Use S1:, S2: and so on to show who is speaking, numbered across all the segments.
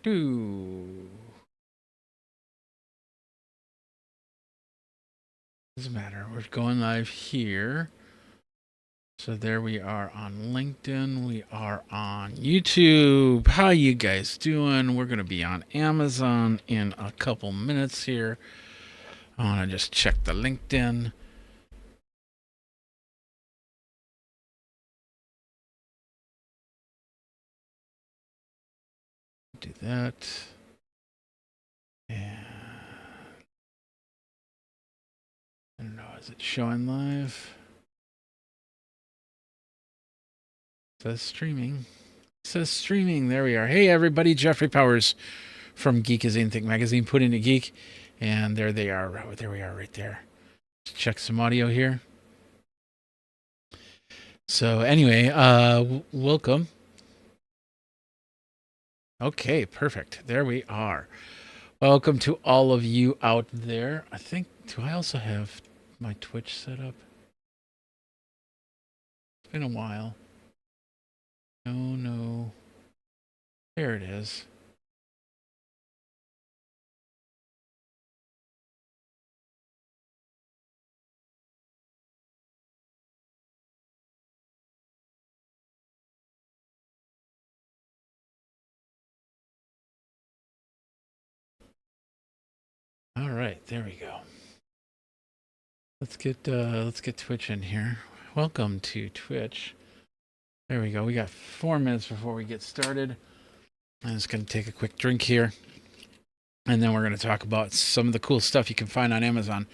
S1: Doesn't matter. We're going live here. So there we are on LinkedIn. We are on YouTube. How you guys doing? We're going to be on Amazon in a couple minutes here. I want to just check the LinkedIn. Do that. And I don't know, is it showing live? It says streaming. It says streaming. There we are. Hey everybody, Jeffrey Powers from Geekazine Think Magazine put into Geek. And there they are. There we are right there. Let's check some audio here. So anyway, welcome. Okay, perfect. There we are. Welcome to all of you out there. I think, do I also have my Twitch set up? It's been a while. No. There it is. All right, there we go. Let's get Twitch in here. Welcome to Twitch. There we go. We got 4 minutes before we get started. I'm just going to take a quick drink here. And then we're going to talk about some of the cool stuff you can find on Amazon.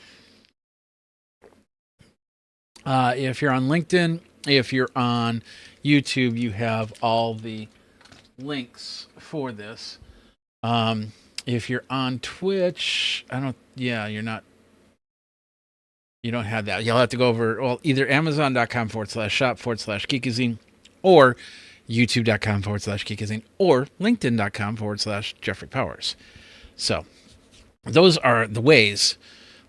S1: If you're on LinkedIn, if you're on YouTube, you have all the links for this. If you're on Twitch, you're not. You don't have that. You'll have to go over, well, either amazon.com/shop/Geekazine or youtube.com/Geekazine or linkedin.com/Jeffrey Powers. So those are the ways.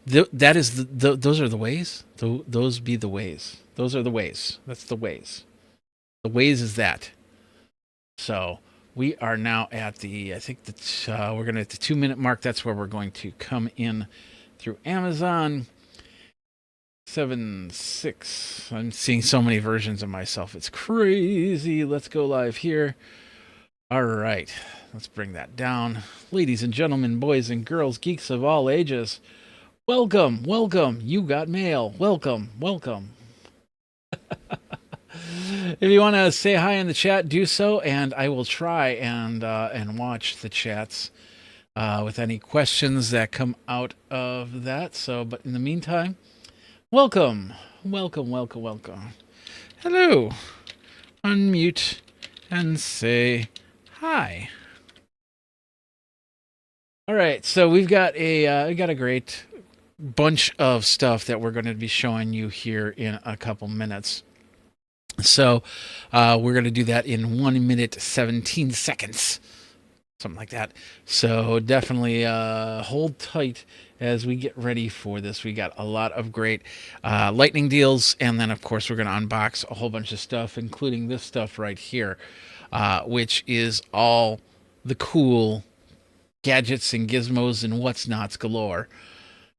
S1: Those are the ways. Those be the ways. Those are the ways. That's the ways. The ways is that. So we are now at the, I think that we're going to at the 2-minute mark. That's where we're going to come in through Amazon. 7.6. I'm seeing so many versions of myself. It's crazy. Let's go live here. All right. Let's bring that down. Ladies and gentlemen, boys and girls, geeks of all ages, welcome. You got mail. Welcome. If you want to say hi in the chat, do so, and I will try and watch the chats with any questions that come out of that. So, but in the meantime, welcome. Hello. Unmute and say hi. All right, so we've got a great bunch of stuff that we're going to be showing you here in a couple minutes. So we're going to do that in 1 minute 17 seconds, something like that. So definitely hold tight as we get ready for this. We got a lot of great lightning deals, and then of course we're going to unbox a whole bunch of stuff, including this stuff right here, which is all the cool gadgets and gizmos and what's nots galore,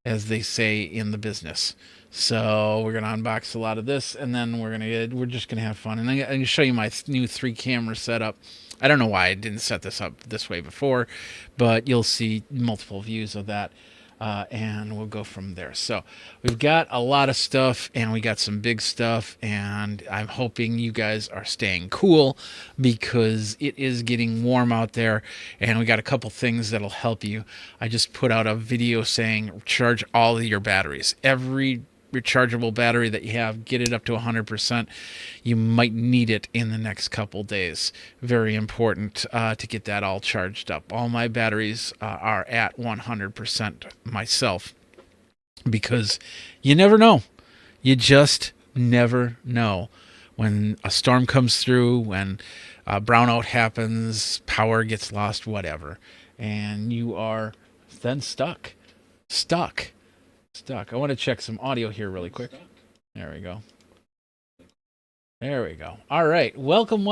S1: as they say in the business. So we're gonna unbox a lot of this, and then we're just gonna have fun. And I'm gonna show you my new 3-camera setup. I don't know why I didn't set this up this way before, but you'll see multiple views of that, and we'll go from there. So we've got a lot of stuff, and we got some big stuff, and I'm hoping you guys are staying cool because it is getting warm out there, and we got a couple things that'll help you. I just put out a video saying charge all of your batteries. Every rechargeable battery that you have, get it up to 100%. You might need it in the next couple days. Very important to get that all charged up. All my batteries are at 100% myself, because you never know. You just never know when a storm comes through, when a brownout happens, power gets lost, whatever, and you are then stuck. I want to check some audio here really quick. There we go. There we go. All right. Welcome,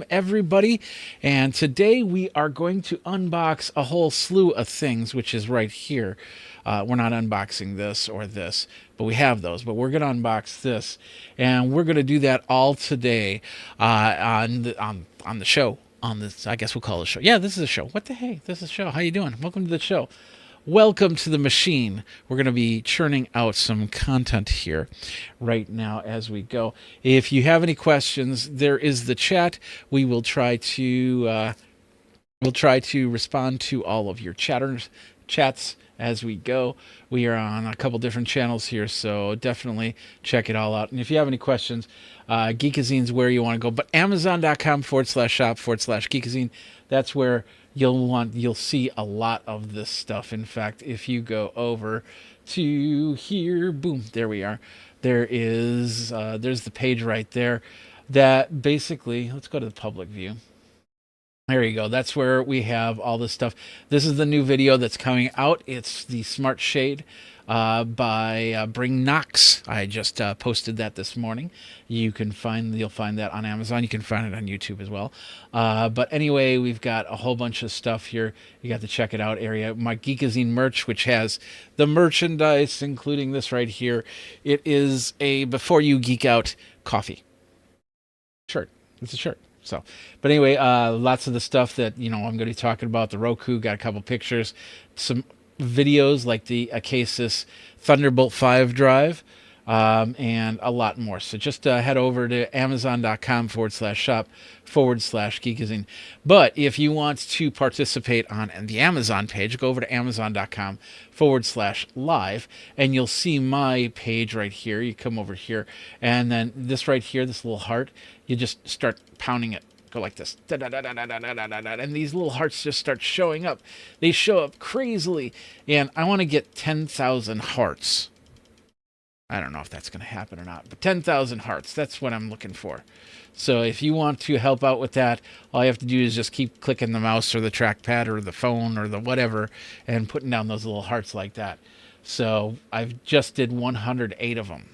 S1: everybody. And today we are going to unbox a whole slew of things, which is right here. We're not unboxing this or this, but we have those. But we're going to unbox this, and we're going to do that all today on the show. On this, I guess we'll call it a show. Yeah, this is a show. What the hey? This is a show. How you doing? Welcome to the show. Welcome to the machine. We're going to be churning out some content here right now as we go. If you have any questions, there is the chat. We will try to respond to all of your chats as we go. We are on a couple different channels here, so definitely check it all out. And if you have any questions, Geekazine is where you want to go. But Amazon.com/shop/Geekazine, that's where you'll see a lot of this stuff. In fact, if you go over to here, boom, there we are. There's the page right there that basically, let's go to the public view. There you go. That's where we have all this stuff. This is the new video that's coming out. It's the Smart Shade by Bring Knox. I just posted that this morning. You'll find that on Amazon. You can find it on YouTube as well. But anyway, we've got a whole bunch of stuff here. You got the check it out area. My Geekazine merch, which has the merchandise, including this right here. It is a Before You Geek Out coffee shirt. It's a shirt. So, but anyway, lots of the stuff that, I'm going to be talking about. The Roku, got a couple pictures, some videos like the Acasis Thunderbolt 5 drive, and a lot more. So just head over to Amazon.com/shop/Geekazine. But if you want to participate on the Amazon page, go over to Amazon.com/live, and you'll see my page right here. You come over here, and then this right here, this little heart, you just start pounding it. Go like this. And these little hearts just start showing up. They show up crazily. And I want to get 10,000 hearts. I don't know if that's going to happen or not, but 10,000 hearts. That's what I'm looking for. So if you want to help out with that, all you have to do is just keep clicking the mouse or the trackpad or the phone or the whatever and putting down those little hearts like that. So I've just did 108 of them.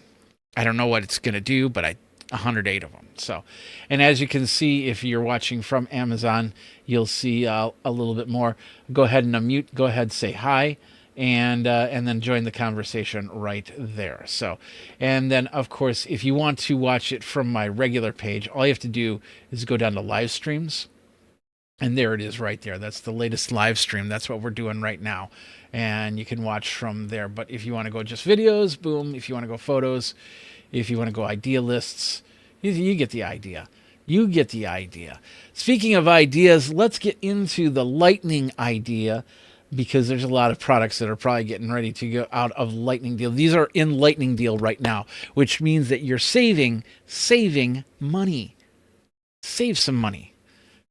S1: I don't know what it's going to do, but 108 of them. So, and as you can see, if you're watching from Amazon, you'll see a little bit more. Go ahead and unmute. Go ahead, say hi, and then join the conversation right there. So, and then of course, if you want to watch it from my regular page, all you have to do is go down to live streams, and there it is right there. That's the latest live stream. That's what we're doing right now, and you can watch from there. But if you want to go just videos, boom. If you want to go photos, if you want to go idea lists, you get the idea. You get the idea. Speaking of ideas, let's get into the Lightning idea, because there's a lot of products that are probably getting ready to go out of Lightning Deal. These are in Lightning Deal right now, which means that you're saving money. Save some money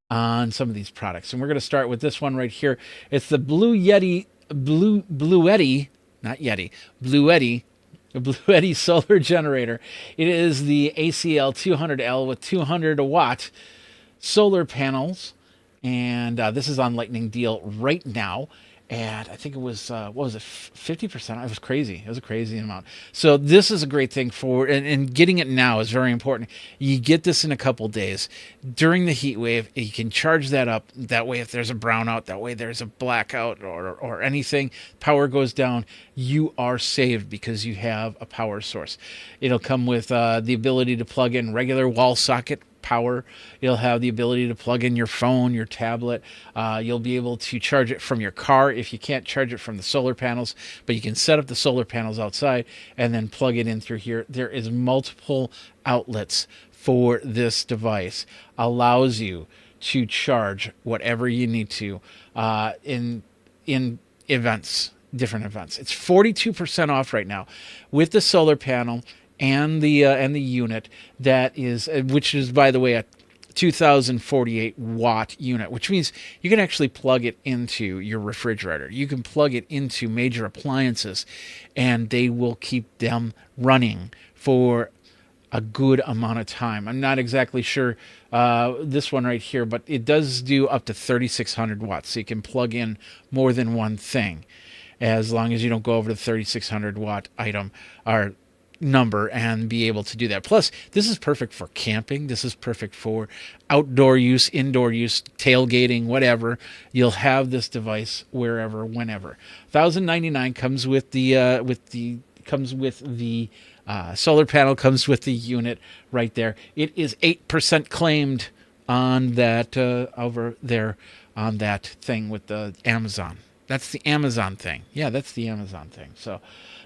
S1: on some of these products. And we're going to start with this one right here. It's the Blue Yeti, not Yeti, Blue Yeti. A Blue Yeti solar generator. It is the ACL 200L with 200 watt solar panels, and this is on Lightning Deal right now. And I think it was, 50%? It was crazy. It was a crazy amount. So this is a great thing and getting it now is very important. You get this in a couple days. During the heat wave, you can charge that up. That way, if there's a brownout, that way there's a blackout or anything, power goes down, you are saved because you have a power source. It'll come with the ability to plug in regular wall socket power. You'll have the ability to plug in your phone, your tablet. You'll be able to charge it from your car if you can't charge it from the solar panels, but you can set up the solar panels outside and then plug it in through here. There is multiple outlets for this device. Allows you to charge whatever you need to in events, different events. It's 42% off right now with the solar panel and the unit, which is, by the way, a 2048 watt unit, which means you can actually plug it into your refrigerator. You can plug it into major appliances, and they will keep them running for a good amount of time. I'm not exactly sure this one right here, but it does do up to 3,600 watts, so you can plug in more than one thing, as long as you don't go over the 3,600 watt item or number and be able to do that. Plus, this is perfect for camping. This is perfect for outdoor use, indoor use, tailgating, whatever. You'll have this device wherever, whenever. $1,099 comes with the solar panel, comes with the unit right there. It is 8% claimed on that over there on that thing with the Amazon. That's the Amazon thing. Yeah, that's the Amazon thing. So,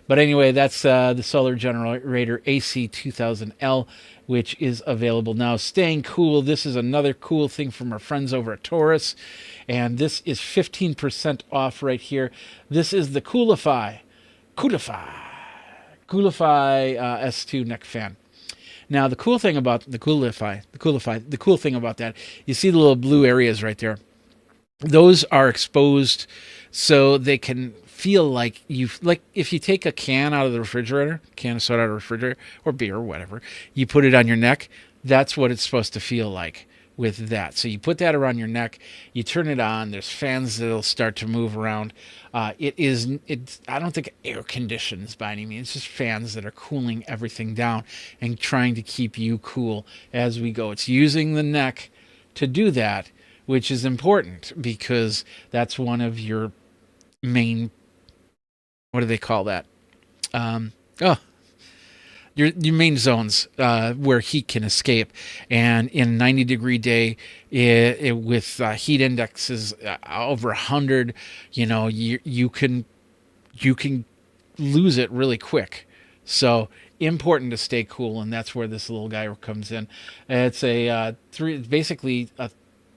S1: but anyway, that's the solar generator AC2000L, which is available now. Staying cool. This is another cool thing from our friends over at Taurus, and this is 15% off right here. This is the Coolify S2 neck fan. Now, the cool thing about the cool thing about that, you see the little blue areas right there. Those are exposed so they can feel like if you take a can out of the refrigerator, can of soda out of the refrigerator, or beer or whatever, you put it on your neck, that's what it's supposed to feel like with that. So you put that around your neck, you turn it on, there's fans that'll start to move around. I don't think air conditions by any means, it's just fans that are cooling everything down and trying to keep you cool as we go. It's using the neck to do that, which is important because that's one of your main, what do they call that? Your main zones where heat can escape. And in 90-degree day, with heat indexes over 100, you can lose it really quick. So important to stay cool, and that's where this little guy comes in. It's basically a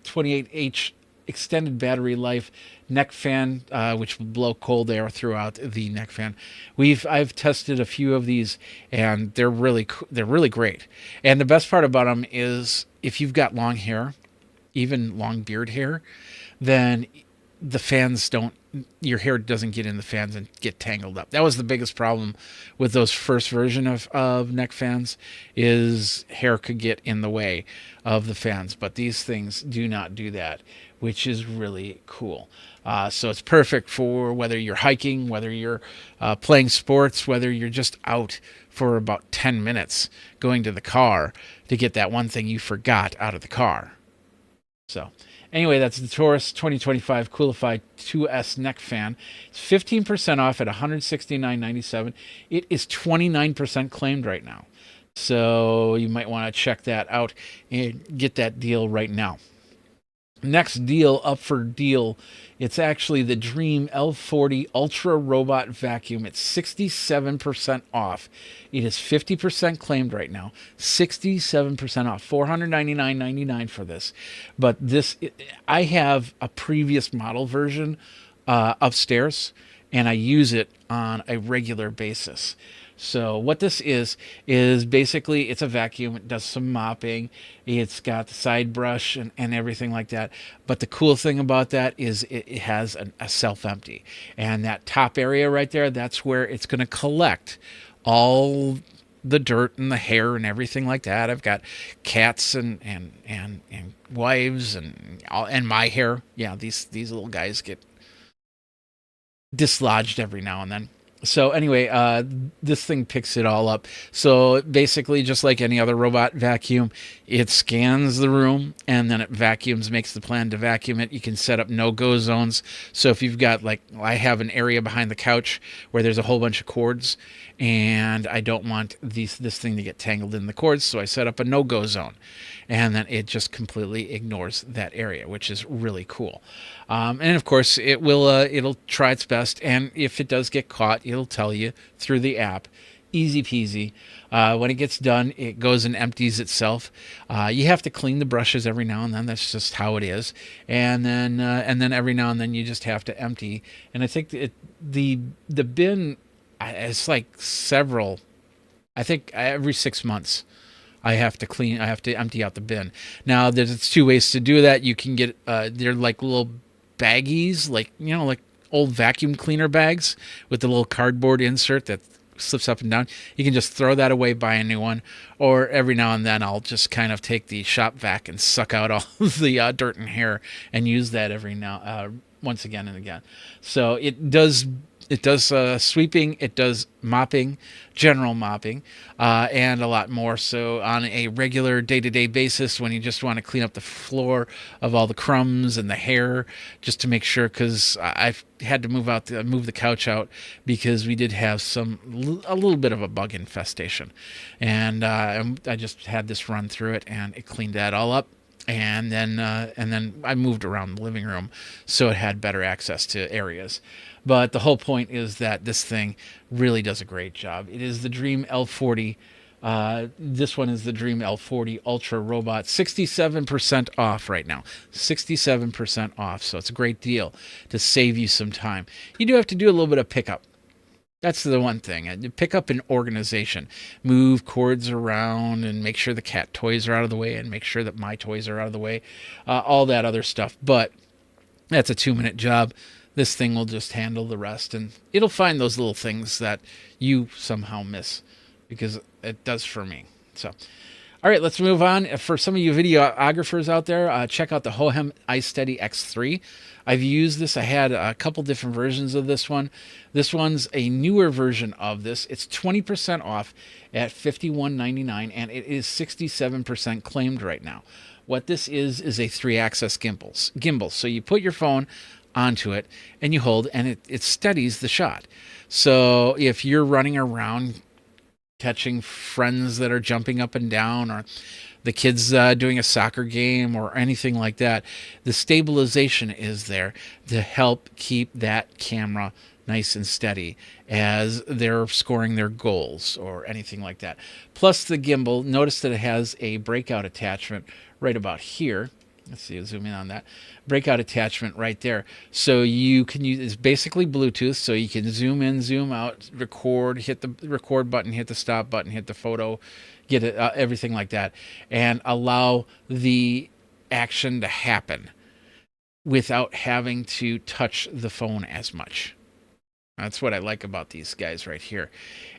S1: 28H extended battery life neck fan, which will blow cold air throughout the neck fan. I've tested a few of these, and they're really great. And the best part about them is if you've got long hair, even long beard hair, then the fans your hair doesn't get in the fans and get tangled up. That was the biggest problem with those first version of neck fans, is hair could get in the way of the fans. But these things do not do that, which is really cool. So it's perfect for whether you're hiking, whether you're playing sports, whether you're just out for about 10 minutes going to the car to get that one thing you forgot out of the car. So anyway, that's the Taurus 2025 Coolify 2S neck fan. It's 15% off at $169.97. It is 29% claimed right now. So you might want to check that out and get that deal right now. Next deal up for deal, it's actually the Dream L40 Ultra Robot Vacuum. It's 67% off. It is 50% claimed right now. 67% off. $499.99 for this. But I have a previous model version upstairs, and I use it on a regular basis. So what this is basically, it's a vacuum. It does some mopping. It's got the side brush and everything like that. But the cool thing about that is it has a self-empty. And that top area right there, that's where it's going to collect all the dirt and the hair and everything like that. I've got cats and wives and my hair. Yeah, these little guys get dislodged every now and then. So anyway, this thing picks it all up. So basically, just like any other robot vacuum, it scans the room and then it vacuums, makes the plan to vacuum it. You can set up no-go zones. So if you've got, like, I have an area behind the couch where there's a whole bunch of cords, and I don't want this thing to get tangled in the cords, so I set up a no-go zone. And then it just completely ignores that area, which is really cool. And of course, it'll try its best, and if it does get caught, it'll tell you through the app. Easy peasy. When it gets done, it goes and empties itself. You have to clean the brushes every now and then. That's just how it is. And then every now and then you just have to empty. And I think the bin, it's like several. I think every 6 months. I have to empty out the bin. Now, there's two ways to do that. You can get, they're like little baggies, like old vacuum cleaner bags with the little cardboard insert that slips up and down. You can just throw that away, buy a new one. Or every now and then I'll just kind of take the shop vac and suck out all the dirt and hair and use that once again and again. So it does It does sweeping, it does mopping, general mopping, and a lot more. So on a regular day-to-day basis, when you just want to clean up the floor of all the crumbs and the hair, just to make sure, because I've had to move the couch out because we did have a little bit of a bug infestation, and I just had this run through it, and it cleaned that all up. And then I moved around the living room so it had better access to areas. But the whole point is that this thing really does a great job. It is the Dream L40. This one is the Dream L40 Ultra Robot. 67% off right now. 67% off. So it's a great deal to save you some time. You do have to do a little bit of pickup. That's the one thing. Pick up an organization. Move cords around and make sure the cat toys are out of the way and make sure that my toys are out of the way. All that other stuff. But that's a 2-minute job. This thing will just handle the rest. And it'll find those little things that you somehow miss. Because it does for me. So, all right, let's move on. For some of you videographers out there, check out the Hohem iSteady X3. I've used this. I had a couple different versions of this one. This one's a newer version of this. It's 20% off at $51.99, and it is 67% claimed right now. What this is a 3-axis gimbal. So you put your phone onto it, and you hold, and it steadies the shot. So if you're running around catching friends that are jumping up and down, or the kids doing a soccer game or anything like that, the stabilization is there to help keep that camera nice and steady as they're scoring their goals or anything like that. Plus the gimbal, notice that it has a breakout attachment right about here. Let's see, I'll zoom in on that. Breakout attachment right there. So you can use, it's basically Bluetooth, so you can zoom in, zoom out, record, hit the record button, hit the stop button, hit the photo, get it, everything like that, and allow the action to happen without having to touch the phone as much. That's what I like about these guys right here.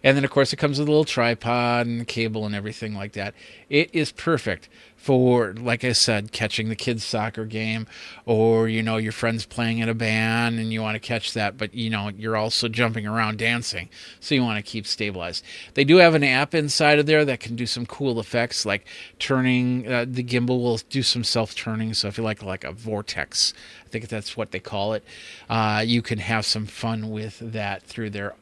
S1: And then, of course, it comes with a little tripod and cable and everything like that. It is perfect for, like I said, catching the kids' soccer game, or, you know, your friends playing in a band and you want to catch that, but, you know, you're also jumping around dancing, so you want to keep stabilized. They do have an app inside of there that can do some cool effects, like turning, the gimbal will do some self-turning, so if you like a vortex, I think that's what they call it, you can have some fun with that through their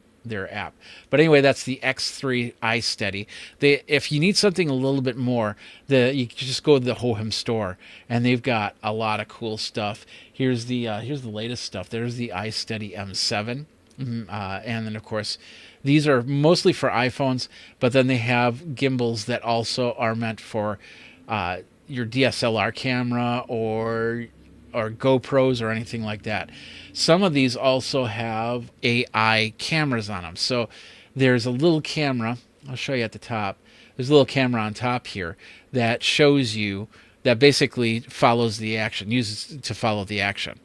S1: app. But anyway, that's the X3 iSteady. If you need something a little bit more, you can just go to the Hohem store, and they've got a lot of cool stuff. Here's the latest stuff. There's the iSteady M7, and then of course these are mostly for iPhones, but then they have gimbals that also are meant for your DSLR camera or GoPros or anything like that. Some of these also have AI cameras on them. So there's a little camera, I'll show you at the top. There's a little camera on top here that shows you, that basically follows the action, uses to follow the action.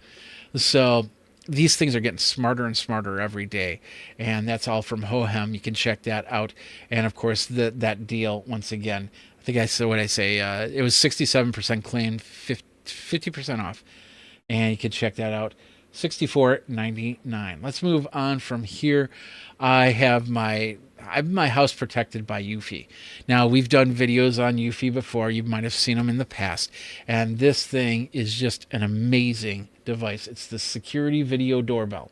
S1: So these things are getting smarter and smarter every day, and that's all from Hohem. You can check that out. And of course, that deal, once again, I think I said what I say, it was 67% claimed, 50% off, and you can check that out. $64.99. Let's move on from here. I have my house protected by Eufy. Now, we've done videos on Eufy before. You might have seen them in the past. And this thing is just an amazing device. It's the security video doorbell.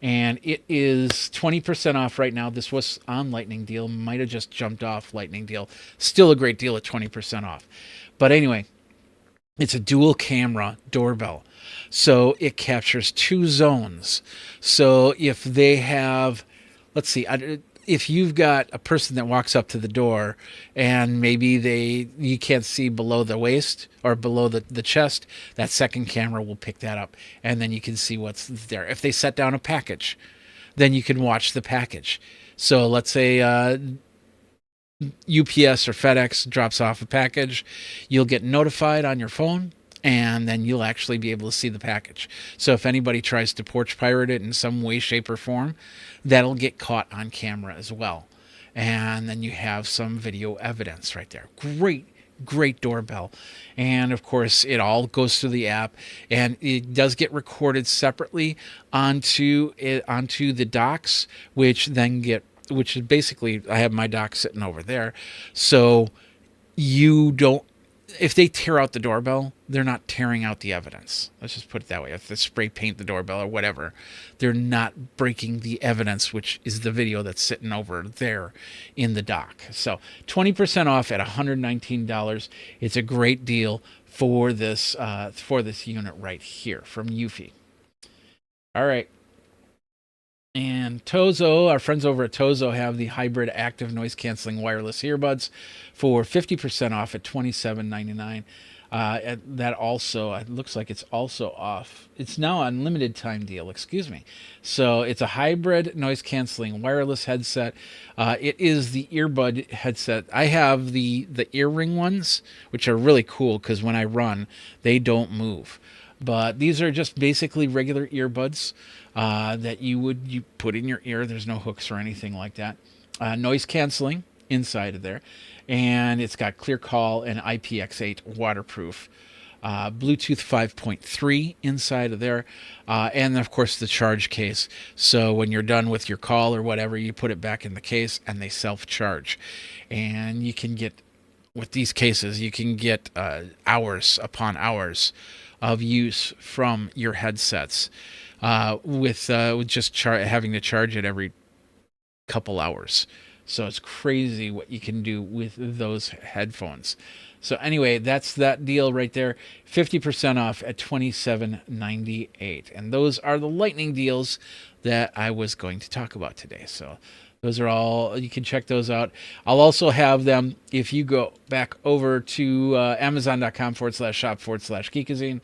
S1: And it is 20% off right now. This was on Lightning Deal. Might have just jumped off Lightning Deal. Still a great deal at 20% off. But anyway, it's a dual camera doorbell. So it captures 2 zones. So if they have, let's see, if you've got a person that walks up to the door and maybe you can't see below the waist or below the chest, that second camera will pick that up, and then you can see what's there. If they set down a package, then you can watch the package. So let's say UPS or FedEx drops off a package, you'll get notified on your phone, and then you'll actually be able to see the package. So if anybody tries to porch pirate it in some way, shape, or form, that'll get caught on camera as well. And then you have some video evidence right there. great doorbell. And of course, it all goes through the app, and it does get recorded separately onto the docks, which is basically, I have my dock sitting over there. So you don't, if they tear out the doorbell, they're not tearing out the evidence. Let's just put it that way. If they spray paint the doorbell or whatever, they're not breaking the evidence, which is the video that's sitting over there in the dock. So 20% off at $119. It's a great deal for this unit right here from Eufy. All right. And Tozo, our friends over at Tozo, have the hybrid active noise canceling wireless earbuds for 50% off at $27.99. That also, it looks like it's also off. It's now on limited time deal, excuse me. So it's a hybrid noise canceling wireless headset. It is the earbud headset. I have the earring ones, which are really cool because when I run, they don't move. But these are just basically regular earbuds that you put in your ear. There's no hooks or anything like that. Noise canceling inside of there. And it's got clear call and IPX8 waterproof. Bluetooth 5.3 inside of there. And of course the charge case. So when you're done with your call or whatever, you put it back in the case and they self-charge. And you can get, with these cases, you can get hours upon hours of use from your headsets with just having to charge it every couple hours. So it's crazy what you can do with those headphones. So anyway, that's that deal right there. 50% off at $27.98. And those are the lightning deals that I was going to talk about today. So those are all, you can check those out. I'll also have them if you go back over to amazon.com/shop/Geekazine.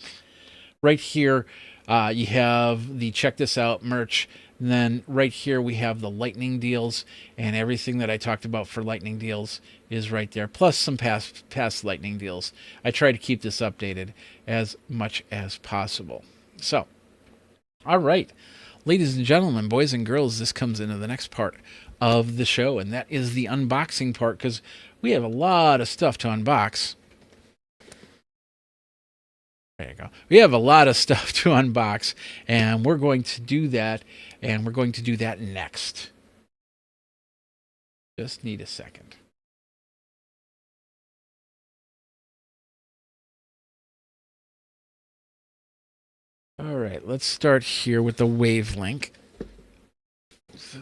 S1: Right here, you have the check this out merch. And then right here we have the lightning deals, and everything that I talked about for lightning deals is right there, plus some past lightning deals. I try to keep this updated as much as possible. So, all right, ladies and gentlemen, boys and girls, this comes into the next part of the show, and that is the unboxing part, because we have a lot of stuff to unbox. There you go. We have a lot of stuff to unbox, and we're going to do that, and we're going to do that next. Just need a second. All right, let's start here with the Wavelink. So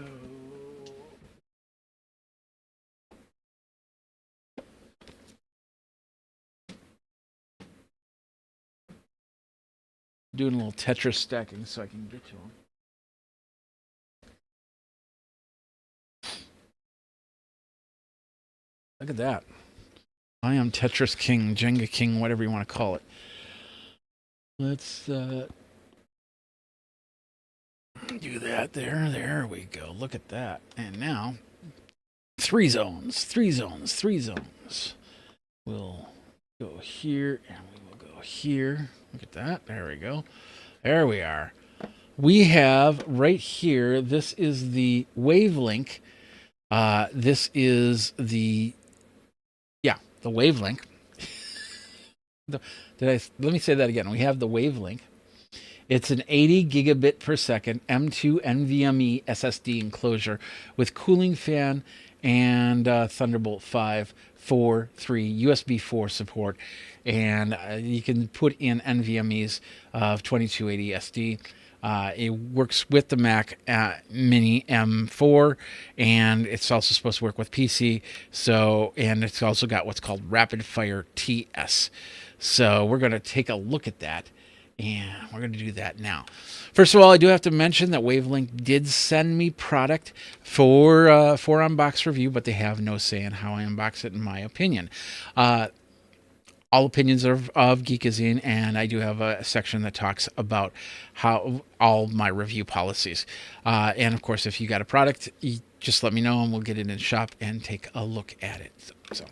S1: doing a little Tetris stacking so I can get to them. Look at that. I am Tetris King, Jenga King, whatever you want to call it. Let's do that there. There we go. Look at that. And now, 3 zones. We'll go here, and we will go here. Look at that. There we go. There we are. We have right here, this is the Wavelink. This is the Wavelink. Let me say that again. We have the Wavelink. It's an 80 gigabit per second M2 NVMe SSD enclosure with cooling fan and Thunderbolt 5 4.3 USB 4 support, and you can put in NVMe's of 2280 SD. It works with the Mac Mini M4, and it's also supposed to work with PC. So, and it's also got what's called Rapid Fire TS. So we're going to take a look at that, and we're going to do that now. First of all, I do have to mention that Wavelink did send me product for unbox review, but they have no say in how I unbox it, in my opinion. All opinions are of Geekazine, and I do have a section that talks about how all my review policies. And of course, if you got a product, you just let me know, and we'll get it in the shop and take a look at it. So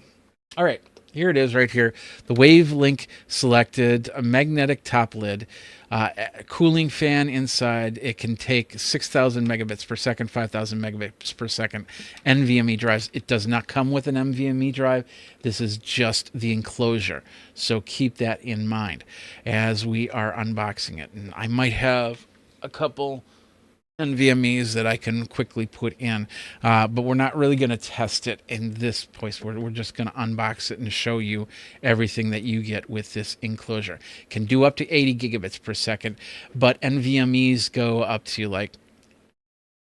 S1: all right. Here it is right here. The Wavelink selected, a magnetic top lid, a cooling fan inside. It can take 6,000 megabits per second, 5,000 megabits per second NVMe drives. It does not come with an NVMe drive. This is just the enclosure. So keep that in mind as we are unboxing it. And I might have a couple NVMEs that I can quickly put in, but we're not really going to test it in this place. We're just going to unbox it and show you everything that you get with this enclosure. Can do up to 80 gigabits per second, but NVMEs go up to like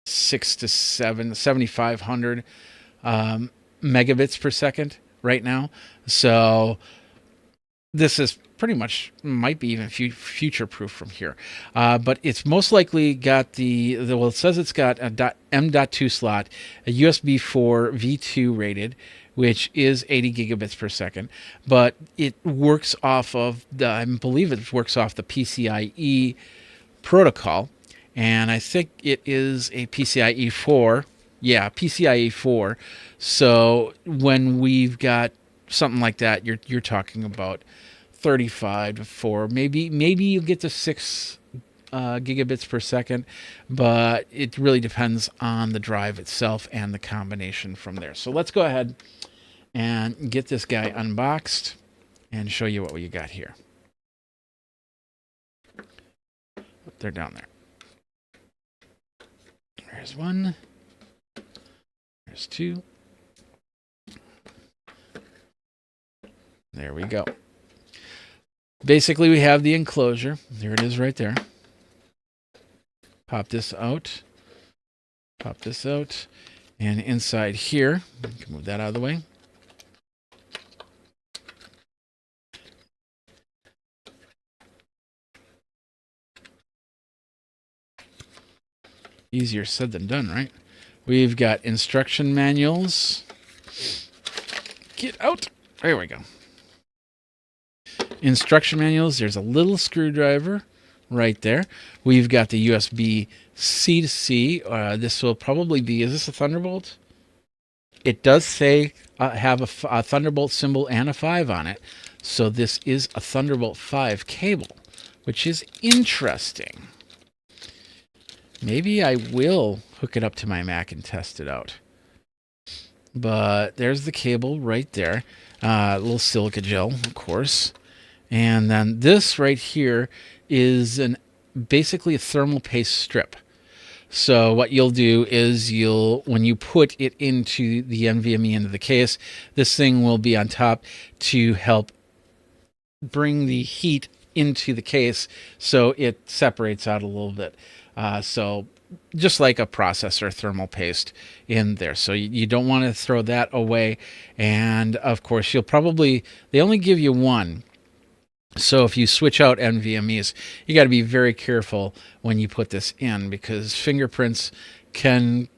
S1: 7,500 megabits per second right now. So this is pretty much might be even future proof from here, but it's most likely got well, it says it's got a M.2 slot, a USB 4 V2 rated, which is 80 gigabits per second, but it works off of I believe it works off the PCIe protocol, and I think it is a PCIe 4. Yeah, PCIe 4. So when we've got something like that, you're talking about 35 to 4, maybe you get to 6 gigabits per second, but it really depends on the drive itself and the combination from there. So let's go ahead and get this guy unboxed and show you what we got here. They're down there. There's one. There's two. There we go. Basically, we have the enclosure. There it is right there. Pop this out. Pop this out. And inside here, you can move that out of the way. Easier said than done, right? We've got instruction manuals. Get out. There we go. Instruction manuals. There's a little screwdriver right there. We've got the USB C to C. This will probably be, is this a Thunderbolt? It does say have a Thunderbolt symbol and a 5 on it. So this is a Thunderbolt 5 cable, which is interesting. Maybe I will hook it up to my Mac and test it out. But there's the cable right there. A little silica gel, of course. And then this right here is basically a thermal paste strip. So what you'll do is when you put it into the NVMe into the case, this thing will be on top to help bring the heat into the case so it separates out a little bit. So just like a processor thermal paste in there. So you don't want to throw that away. And of course, they only give you one. So if you switch out NVMEs, you got to be very careful when you put this in, because fingerprints can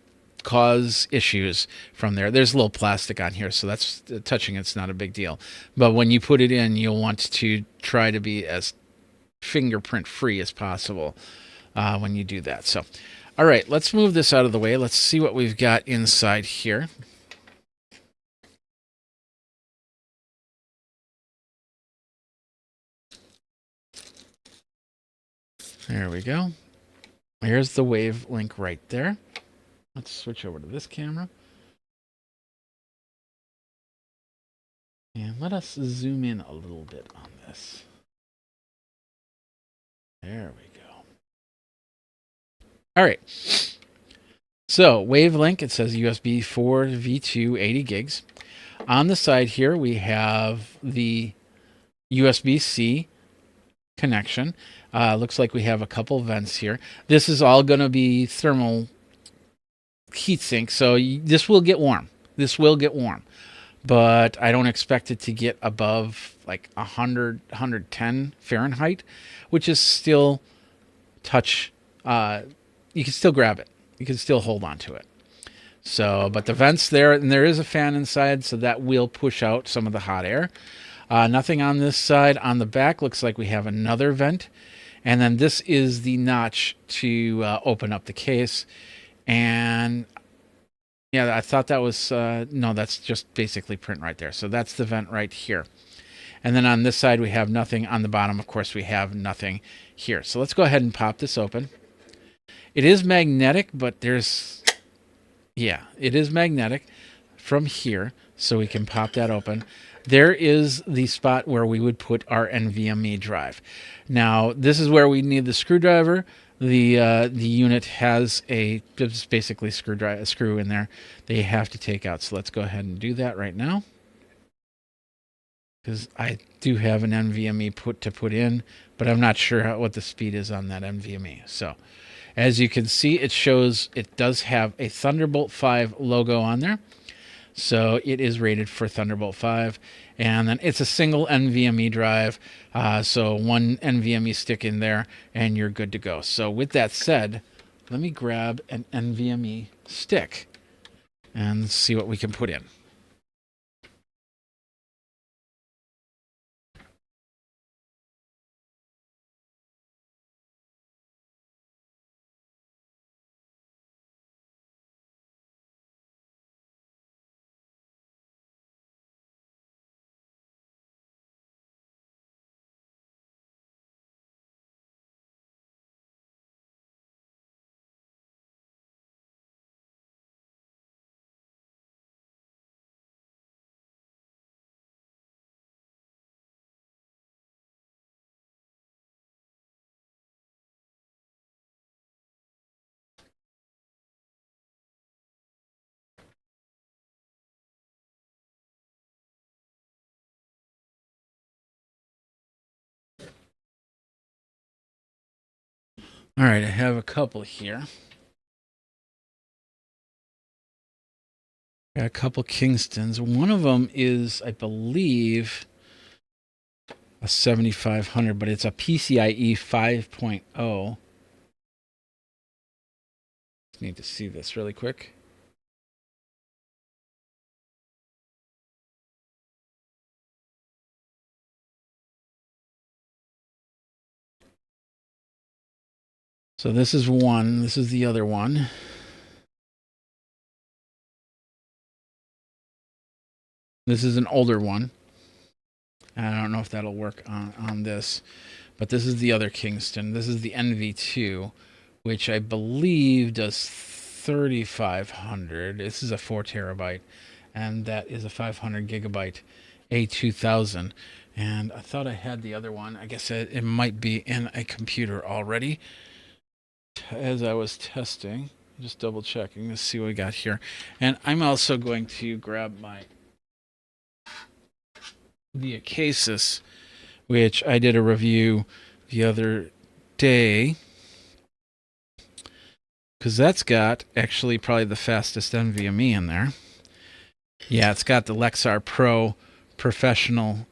S1: cause issues from there. There's a little plastic on here, so that's touching it's not a big deal. But when you put it in, you'll want to try to be as fingerprint free as possible when you do that. So, all right, let's move this out of the way. Let's see what we've got inside here. There we go. Here's the Wavelink right there. Let's switch over to this camera. And let us zoom in a little bit on this. There we go. All right. So Wavelink, it says USB 4 V2 80 gigs. On the side here, we have the USB-C connection. Looks like we have a couple vents here. This is all going to be thermal heatsink, so this will get warm. This will get warm, but I don't expect it to get above like 100, 110 Fahrenheit, which is still touch. You can still grab it. You can still hold on to it. So, but the vents there, and there is a fan inside, so that will push out some of the hot air. Nothing on this side. On the back, looks like we have another vent. And then this is the notch to open up the case. And Yeah, I thought that was, no, that's just basically print right there. So that's the vent right here. And then on this side, we have nothing. On the bottom, of course, we have nothing here. So let's go ahead and pop this open. It is magnetic, but there's, yeah, it is magnetic from here. So we can pop that open. There is the spot where we would put our NVMe drive. Now, this is where we need the screwdriver. The unit has a just basically a screw in there that you have to take out. So let's go ahead and do that right now, because I do have an NVMe to put in, but I'm not sure what the speed is on that NVMe. So as you can see, it shows it does have a Thunderbolt 5 logo on there. So it is rated for Thunderbolt 5, and then it's a single NVMe drive. So one NVMe stick in there, and you're good to go. So with that said, let me grab an NVMe stick and see what we can put in. All right, I have a couple here. Got a couple Kingstons. One of them is, I believe, a 7500, but it's a PCIe 5.0. Just need to see this really quick. So this is one. This is the other one. This is an older one. I don't know if that'll work on this, but this is the other Kingston. This is the NV2, which I believe does 3500. This is a 4 terabyte, and that is a 500 gigabyte A2000. And I thought I had the other one. I guess it might be in a computer already. As I was testing, just double checking to see what we got here. And I'm also going to grab my videocast, which I did a review the other day, because that's got actually probably the fastest NVMe in there. Yeah, it's got the Lexar Pro Professional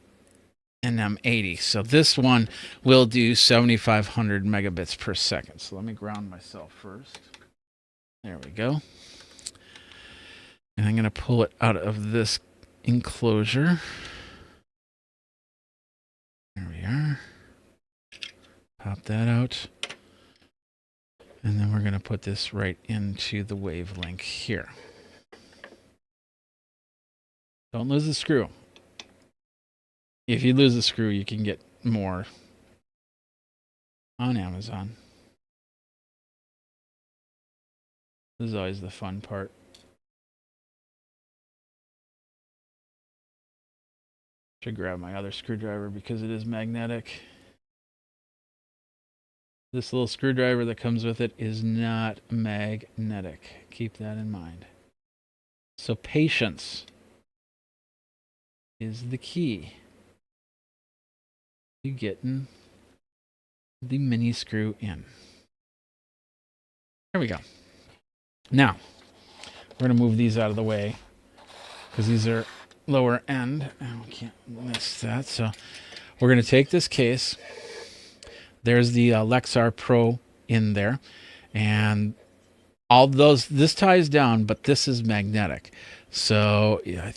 S1: NM80. So this one will do 7,500 megabits per second. So let me ground myself first. There we go. And I'm going to pull it out of this enclosure. There we are. Pop that out. And then we're going to put this right into the wavelink here. Don't lose the screw. If you lose the screw, you can get more on Amazon. This is always the fun part. Should grab my other screwdriver because it is magnetic. This little screwdriver that comes with it is not magnetic. Keep that in mind. So patience is the key to getting the mini screw in. There we go. Now, we're going to move these out of the way because these are lower end. Oh, we can't miss that. So we're going to take this case. There's the Lexar Pro in there. And all those, this ties down, but this is magnetic. So yeah, I'm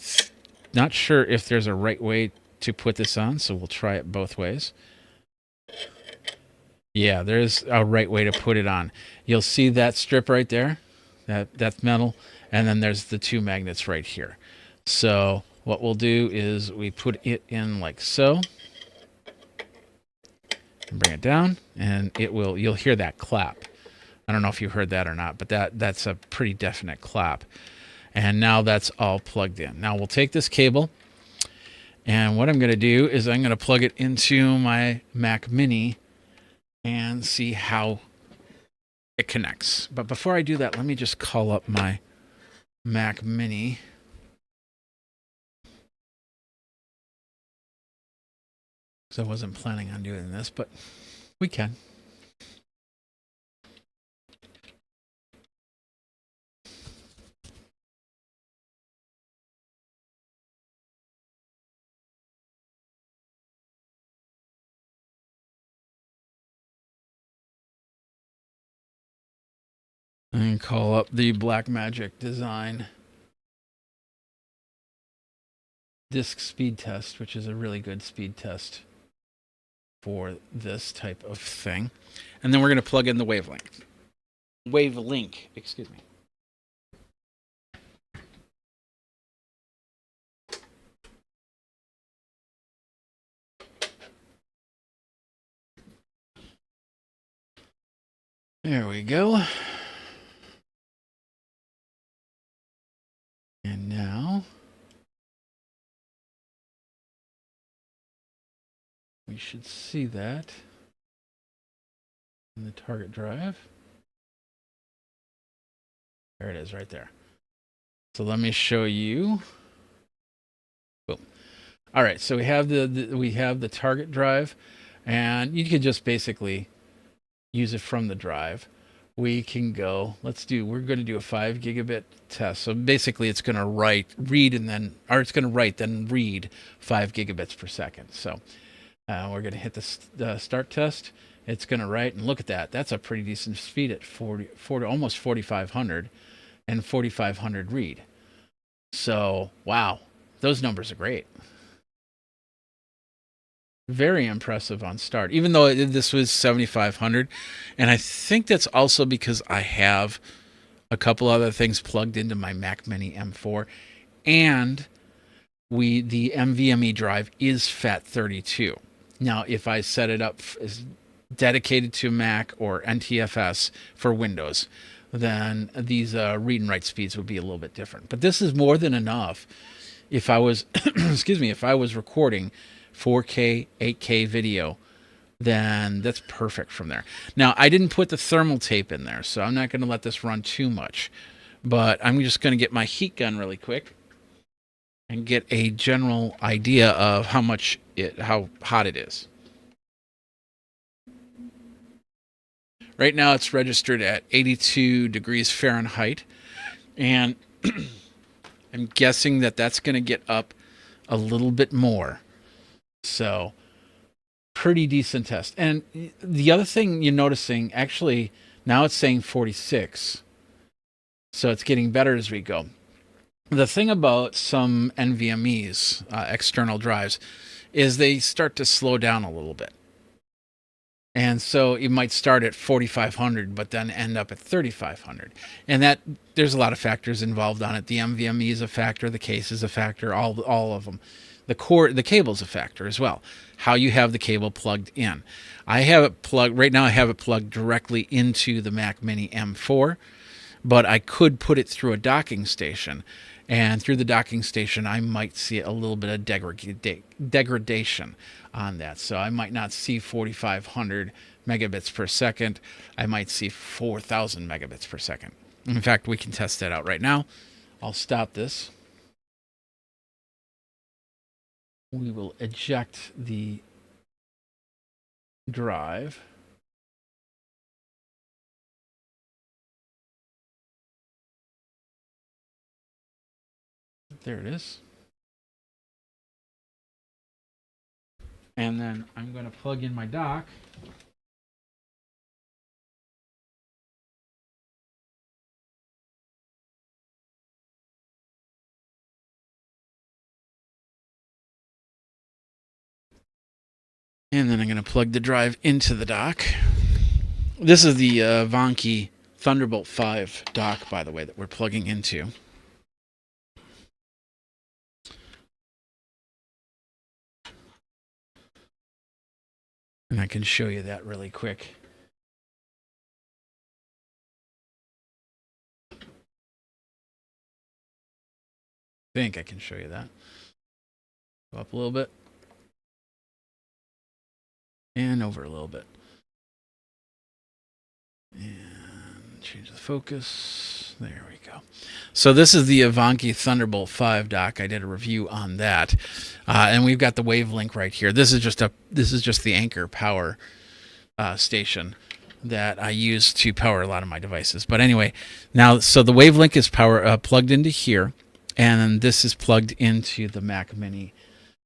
S1: not sure if there's a right way to put this on, so we'll try it both ways. Yeah, there's a right way to put it on. You'll see that strip right there. That's metal. And then there's the 2 magnets right here. So what we'll do is we put it in like so. And bring it down, and you'll hear that clap. I don't know if you heard that or not, but that's a pretty definite clap. And now that's all plugged in. Now we'll take this cable, and what I'm going to do is I'm going to plug it into my Mac Mini and see how it connects. But before I do that, let me just call up my Mac Mini. So I wasn't planning on doing this, but we can. And call up the Blackmagic Design disk speed test, which is a really good speed test for this type of thing. And then we're going to plug in the Wavelink, excuse me. There we go. And now we should see that in the target drive. There it is right there. So let me show you. Boom. All right, so we have the target drive, and you could just basically use it from the drive. We can go, we're going to do a 5 gigabit test. So basically it's going to read, then 5 gigabits per second. So we're going to hit the start test. It's going to write, and look at that. That's a pretty decent speed at 40 almost 4,500 and 4,500 read. So, wow, those numbers are great. Very impressive on start, even though this was 7,500. And I think that's also because I have a couple other things plugged into my Mac Mini M4, and the NVMe drive is FAT32. Now, if I set it up as dedicated to Mac or NTFS for Windows, then these read and write speeds would be a little bit different. But this is more than enough. If I was, if I was recording 4K, 8K video, then that's perfect from there. Now, I didn't put the thermal tape in there, so I'm not going to let this run too much. But I'm just going to get my heat gun really quick and get a general idea of how hot it is. Right now, it's registered at 82 degrees Fahrenheit, and I'm guessing that that's going to get up a little bit more. So, pretty decent test. And the other thing you're noticing, actually, now it's saying 46. So it's getting better as we go. The thing about some NVMEs, external drives, is they start to slow down a little bit. And so you might start at 4,500, but then end up at 3,500. And that there's a lot of factors involved on it. The NVMe is a factor, the case is a factor, all of them. The cable's a factor as well. How you have the cable plugged in. I have it plugged right now. I have it plugged directly into the Mac Mini M4, but I could put it through a docking station, and through the docking station, I might see a little bit of degradation on that. So I might not see 4,500 megabits per second. I might see 4,000 megabits per second. In fact, we can test that out right now. I'll stop this. We will eject the drive. There it is. And then I'm going to plug in my dock. And then I'm going to plug the drive into the dock. This is the Vonky Thunderbolt 5 dock, by the way, that we're plugging into. And I can show you that really quick. I think I can show you that. Go up a little bit. And over a little bit. And change the focus. There we go. So this is the Evanki Thunderbolt 5 dock. I did a review on that. And we've got the Wavelink right here. This is just the Anchor power station that I use to power a lot of my devices. But anyway, now so the Wavelink is plugged into here, and this is plugged into the Mac Mini.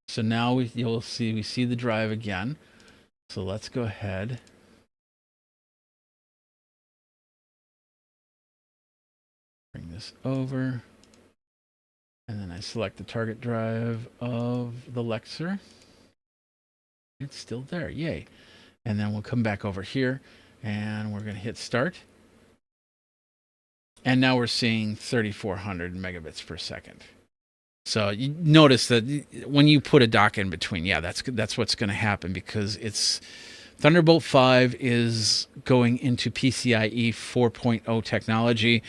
S1: So now we see the drive again. So let's go ahead. Bring this over. And then I select the target drive of the Lexer. It's still there. Yay. And then we'll come back over here and we're going to hit start. And now we're seeing 3,400 megabits per second. So you notice that when you put a dock in between, yeah, that's what's going to happen, because it's Thunderbolt 5 is going into PCIe 4.0 technology,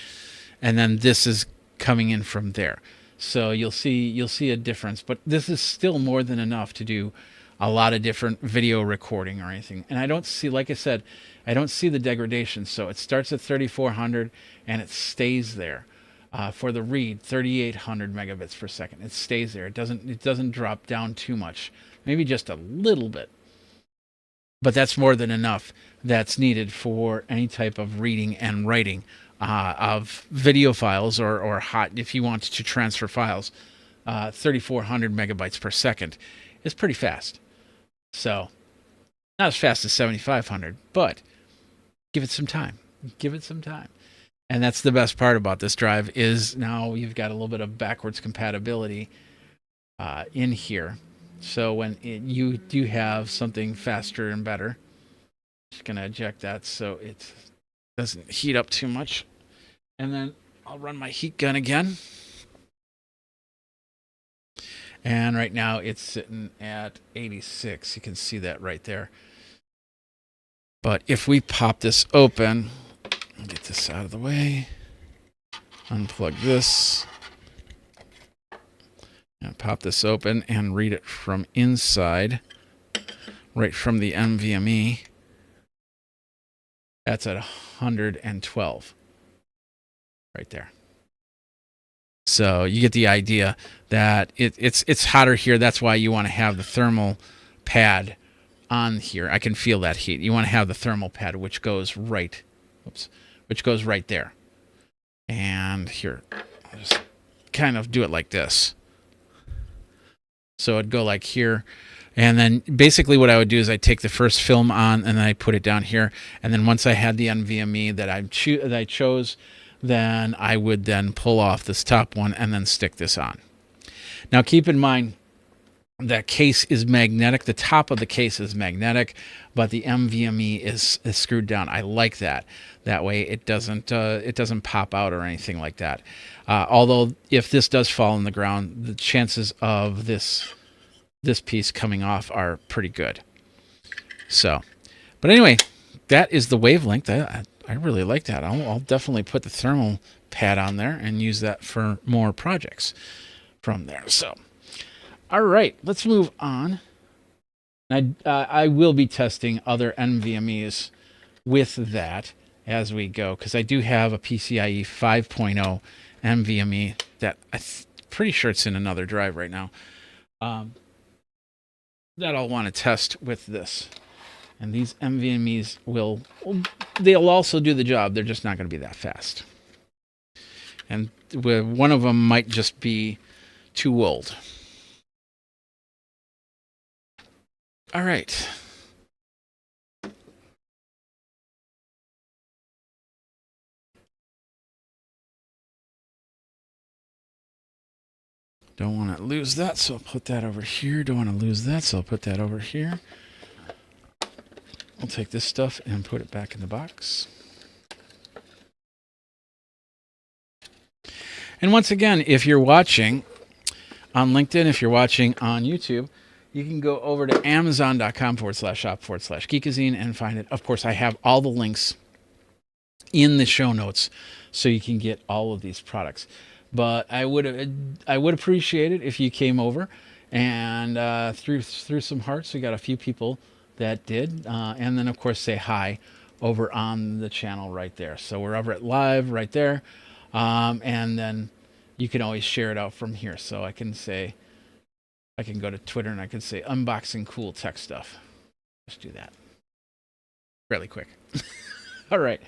S1: and then this is coming in from there. So you'll see a difference, but this is still more than enough to do a lot of different video recording or anything. And I don't see, like I said, I don't see the degradation. So it starts at 3,400 and it stays there. For the read, 3,800 megabits per second. It stays there. It doesn't drop down too much. Maybe just a little bit. But that's more than enough that's needed for any type of reading and writing of video files or if you want to transfer files. 3,400 megabytes per second is pretty fast. So not as fast as 7,500, but give it some time. Give it some time. And that's the best part about this drive, is now you've got a little bit of backwards compatibility in here. So when you do have something faster and better, just going to eject that so it doesn't heat up too much. And then I'll run my heat gun again. And right now it's sitting at 86. You can see that right there. But if we pop this open, get this out of the way, unplug this, and pop this open and read it from inside, right from the NVMe. That's at 112 right there. So you get the idea that it's hotter here. That's why you want to have the thermal pad on here. I can feel that heat. You want to have the thermal pad, which goes right, which goes right there. And here, I'll just kind of do it like this. So it'd go like here. And then basically what I would do is I take the first film on and then I put it down here. And then once I had the NVMe that I chose, then I would then pull off this top one and then stick this on. Now keep in mind that case is magnetic. The top of the case is magnetic, but the NVMe is screwed down. I like that. That way it doesn't pop out or anything like that. Although if this does fall on the ground, the chances of this piece coming off are pretty good. So, but anyway, that is the Wavelink. I really like that. I'll definitely put the thermal pad on there and use that for more projects from there. So, all right, let's move on. I will be testing other NVMEs with that as we go, because I do have a PCIe 5.0 NVMe that I'm pretty sure it's in another drive right now. That I'll want to test with this. And these NVMEs they'll also do the job. They're just not going to be that fast. And one of them might just be too old. All right. Don't want to lose that, so I'll put that over here. Don't want to lose that, so I'll put that over here. I'll take this stuff and put it back in the box. And once again, if you're watching on LinkedIn, if you're watching on YouTube, you can go over to amazon.com/shop/Geekazine and find it. Of course, I have all the links in the show notes so you can get all of these products. But I would appreciate it if you came over and threw some hearts. We got a few people that did, and then of course say hi over on the channel right there. So we're over at live right there, and then you can always share it out from here. So I can go to Twitter and I can say unboxing cool tech stuff. Let's do that really quick. All right,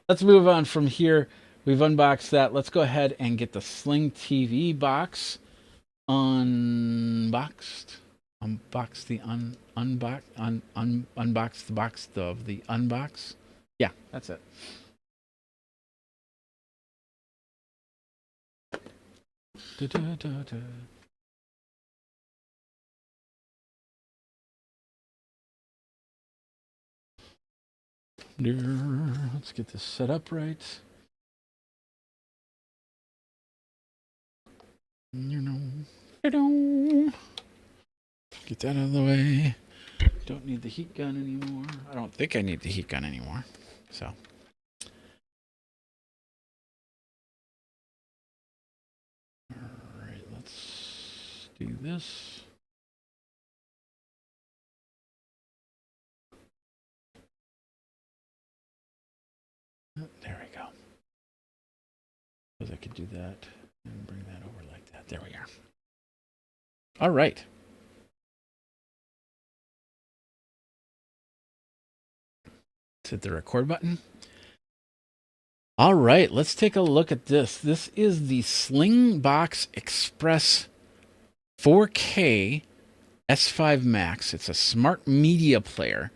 S1: let's move on from here. We've unboxed that. Let's go ahead and get the Sling TV box unboxed. Unbox the unbox the box of the unbox. Yeah, that's it. Let's get this set up right. Get that out of the way. Don't need the heat gun anymore. I don't think I need the heat gun anymore. So. Alright, let's do this. There we go. Suppose I could do that and bring that over like that. There we are. All right. Let's hit the record button. All right, let's take a look at this. This is the Slingbox Express 4K S5 Max. It's a smart media player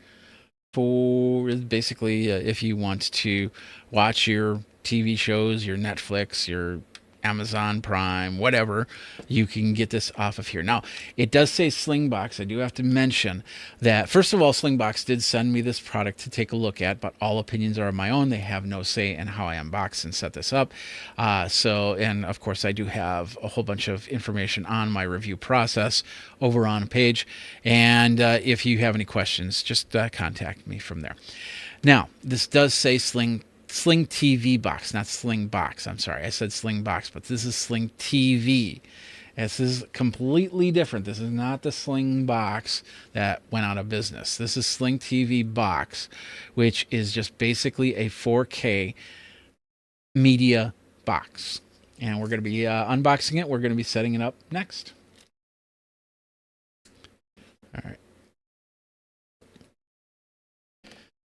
S1: for basically if you want to watch your TV shows, your Netflix, your Amazon Prime, whatever, you can get this off of here. Now, it does say Slingbox. I do have to mention that, first of all, Slingbox did send me this product to take a look at, but all opinions are of my own. They have no say in how I unbox and set this up. And of course, I do have a whole bunch of information on my review process over on a page. And if you have any questions, just contact me from there. Now, this does say Sling TV box, not Sling box. I'm sorry, I said Sling box, but this is Sling TV. This is completely different. This is not the Sling box that went out of business. This is Sling TV box, which is just basically a 4K media box. And we're going to be unboxing it. We're going to be setting it up next. All right.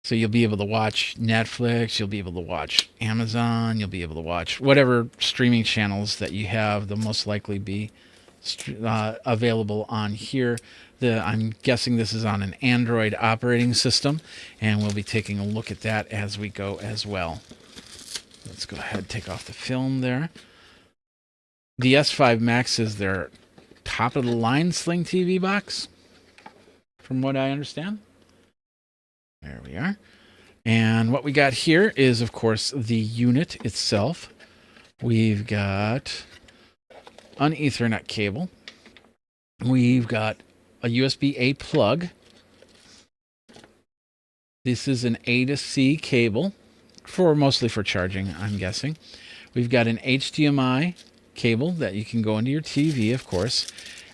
S1: So you'll be able to watch Netflix, you'll be able to watch Amazon, you'll be able to watch whatever streaming channels that you have. They'll most likely be available on here. I'm guessing this is on an Android operating system, and we'll be taking a look at that as we go as well. Let's go ahead and take off the film there. The S5 Max is their top-of-the-line Sling TV box, from what I understand. There we are. And what we got here is, of course, the unit itself. We've got an Ethernet cable. We've got a USB-A plug. This is an A to C cable, mostly for charging, I'm guessing. We've got an HDMI cable that you can go into your TV, of course.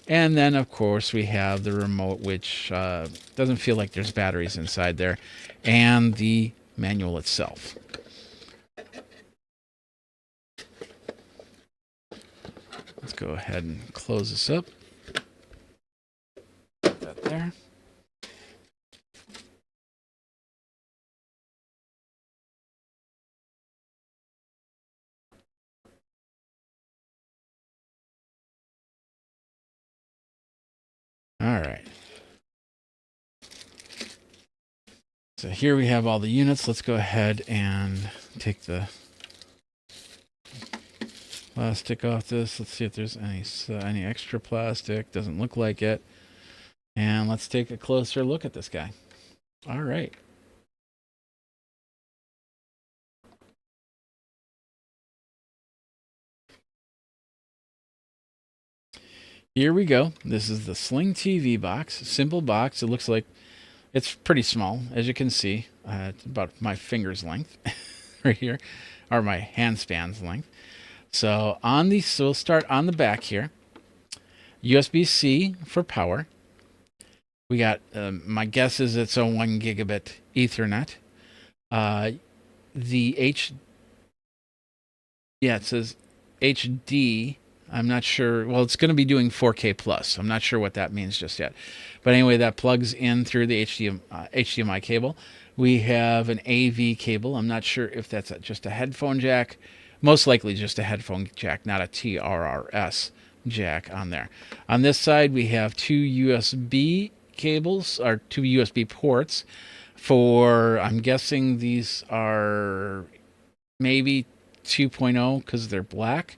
S1: And then, of course, we have the remote, which doesn't feel like there's batteries inside there, and the manual itself. Let's go ahead and close this up. Put that there. All right. So here we have all the units. Let's go ahead and take the plastic off this. Let's see if there's any extra plastic. Doesn't look like it. And let's take a closer look at this guy. All right. Here we go. This is the Sling TV box. Simple box. It looks like it's pretty small, as you can see. It's about my finger's length right here, or my hand span's length. So so we'll start on the back here. USB-C for power. We got, my guess is it's a 1 gigabit Ethernet. It says HD. I'm not sure. Well, it's going to be doing 4K plus. I'm not sure what that means just yet. But anyway, that plugs in through the HDMI cable. We have an AV cable. I'm not sure if that's just a headphone jack. Most likely just a headphone jack, not a TRRS jack on there. On this side, we have two USB cables, or two USB ports for, I'm guessing these are maybe 2.0 because they're black.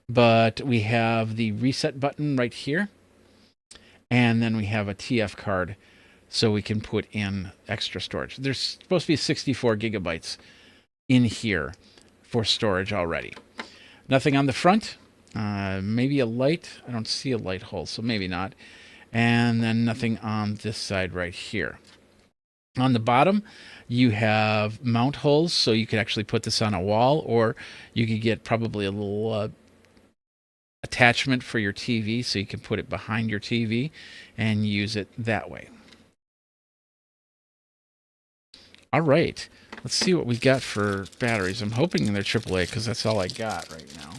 S1: But we have the reset button right here. And then we have a TF card so we can put in extra storage. There's supposed to be 64 gigabytes in here for storage already. Nothing on the front. Maybe a light. I don't see a light hole, so maybe not. And then nothing on this side right here. On the bottom, you have mount holes, so you could actually put this on a wall, or you could get probably a little attachment for your TV, so you can put it behind your TV and use it that way. All right, let's see what we got for batteries. I'm hoping they're AAA because that's all I got right now.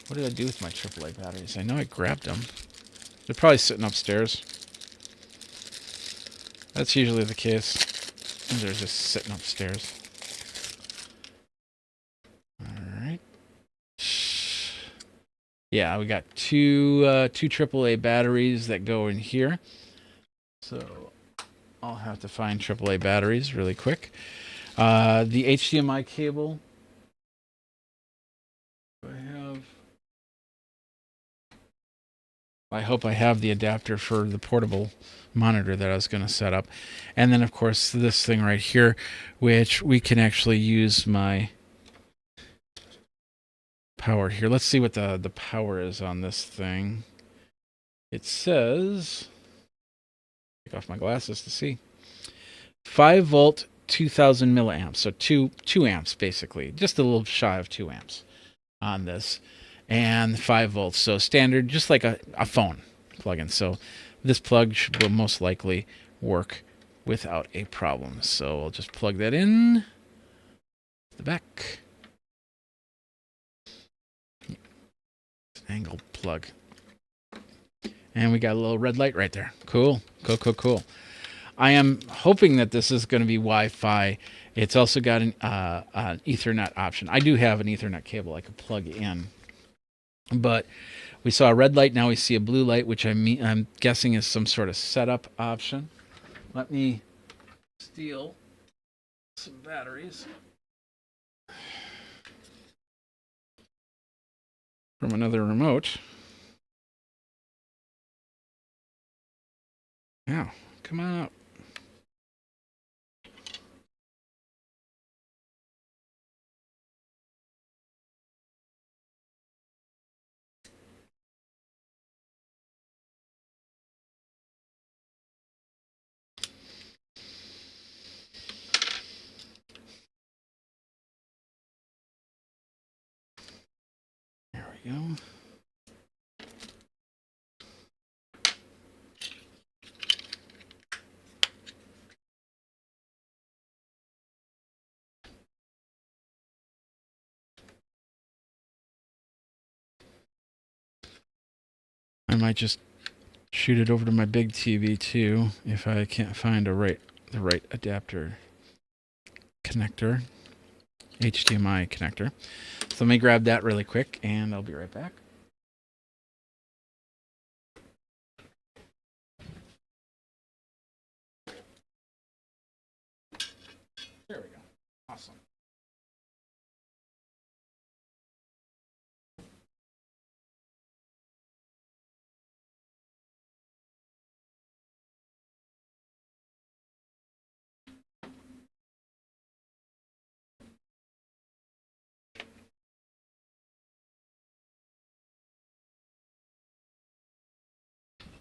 S1: What did I do with my AAA batteries? I know I grabbed them. They're probably sitting upstairs. That's usually the case. They're just sitting upstairs. All right. Yeah, we got two AAA batteries that go in here. So I'll have to find AAA batteries really quick. The HDMI cable. I hope I have the adapter for the portable monitor that I was going to set up. And then, of course, this thing right here, which we can actually use my power here. Let's see what the power is on this thing. It says, take off my glasses to see, 5 volt, 2000 milliamps. So 2 amps, basically. Just a little shy of 2 amps on this. And 5 volts, so standard, just like a phone plug-in. So this plug will most likely work without a problem. So I'll just plug that in the back. It's an angled plug. And we got a little red light right there. Cool. Cool. I am hoping that this is going to be Wi-Fi. It's also got an Ethernet option. I do have an Ethernet cable I could plug in. But we saw a red light, now we see a blue light, which I'm guessing is some sort of setup option. Let me steal some batteries from another remote. Now, come on up. There we go. I might just shoot it over to my big TV too if I can't find the right adapter connector, HDMI connector. So let me grab that really quick and I'll be right back. There we go. Awesome.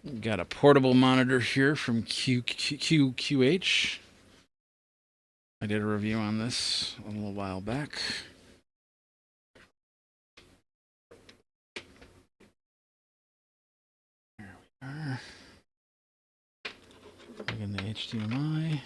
S1: Got a portable monitor here from QH. I did a review on this a little while back. There we are. Plug in the HDMI.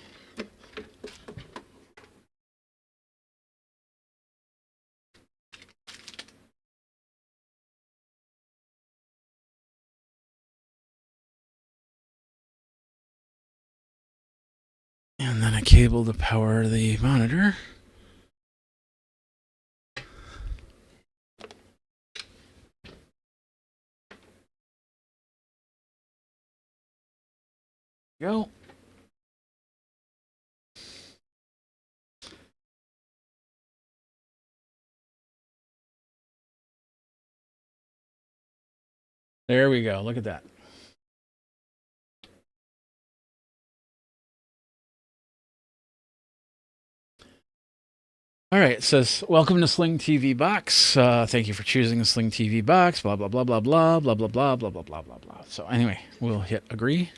S1: And then a cable to power the monitor. Go. There we go. Look at that. All right, it says, welcome to Sling TV Box. Thank you for choosing the Sling TV Box, blah, blah, blah, blah, blah, blah, blah, blah, blah, blah, blah, blah, blah. So anyway, we'll hit agree.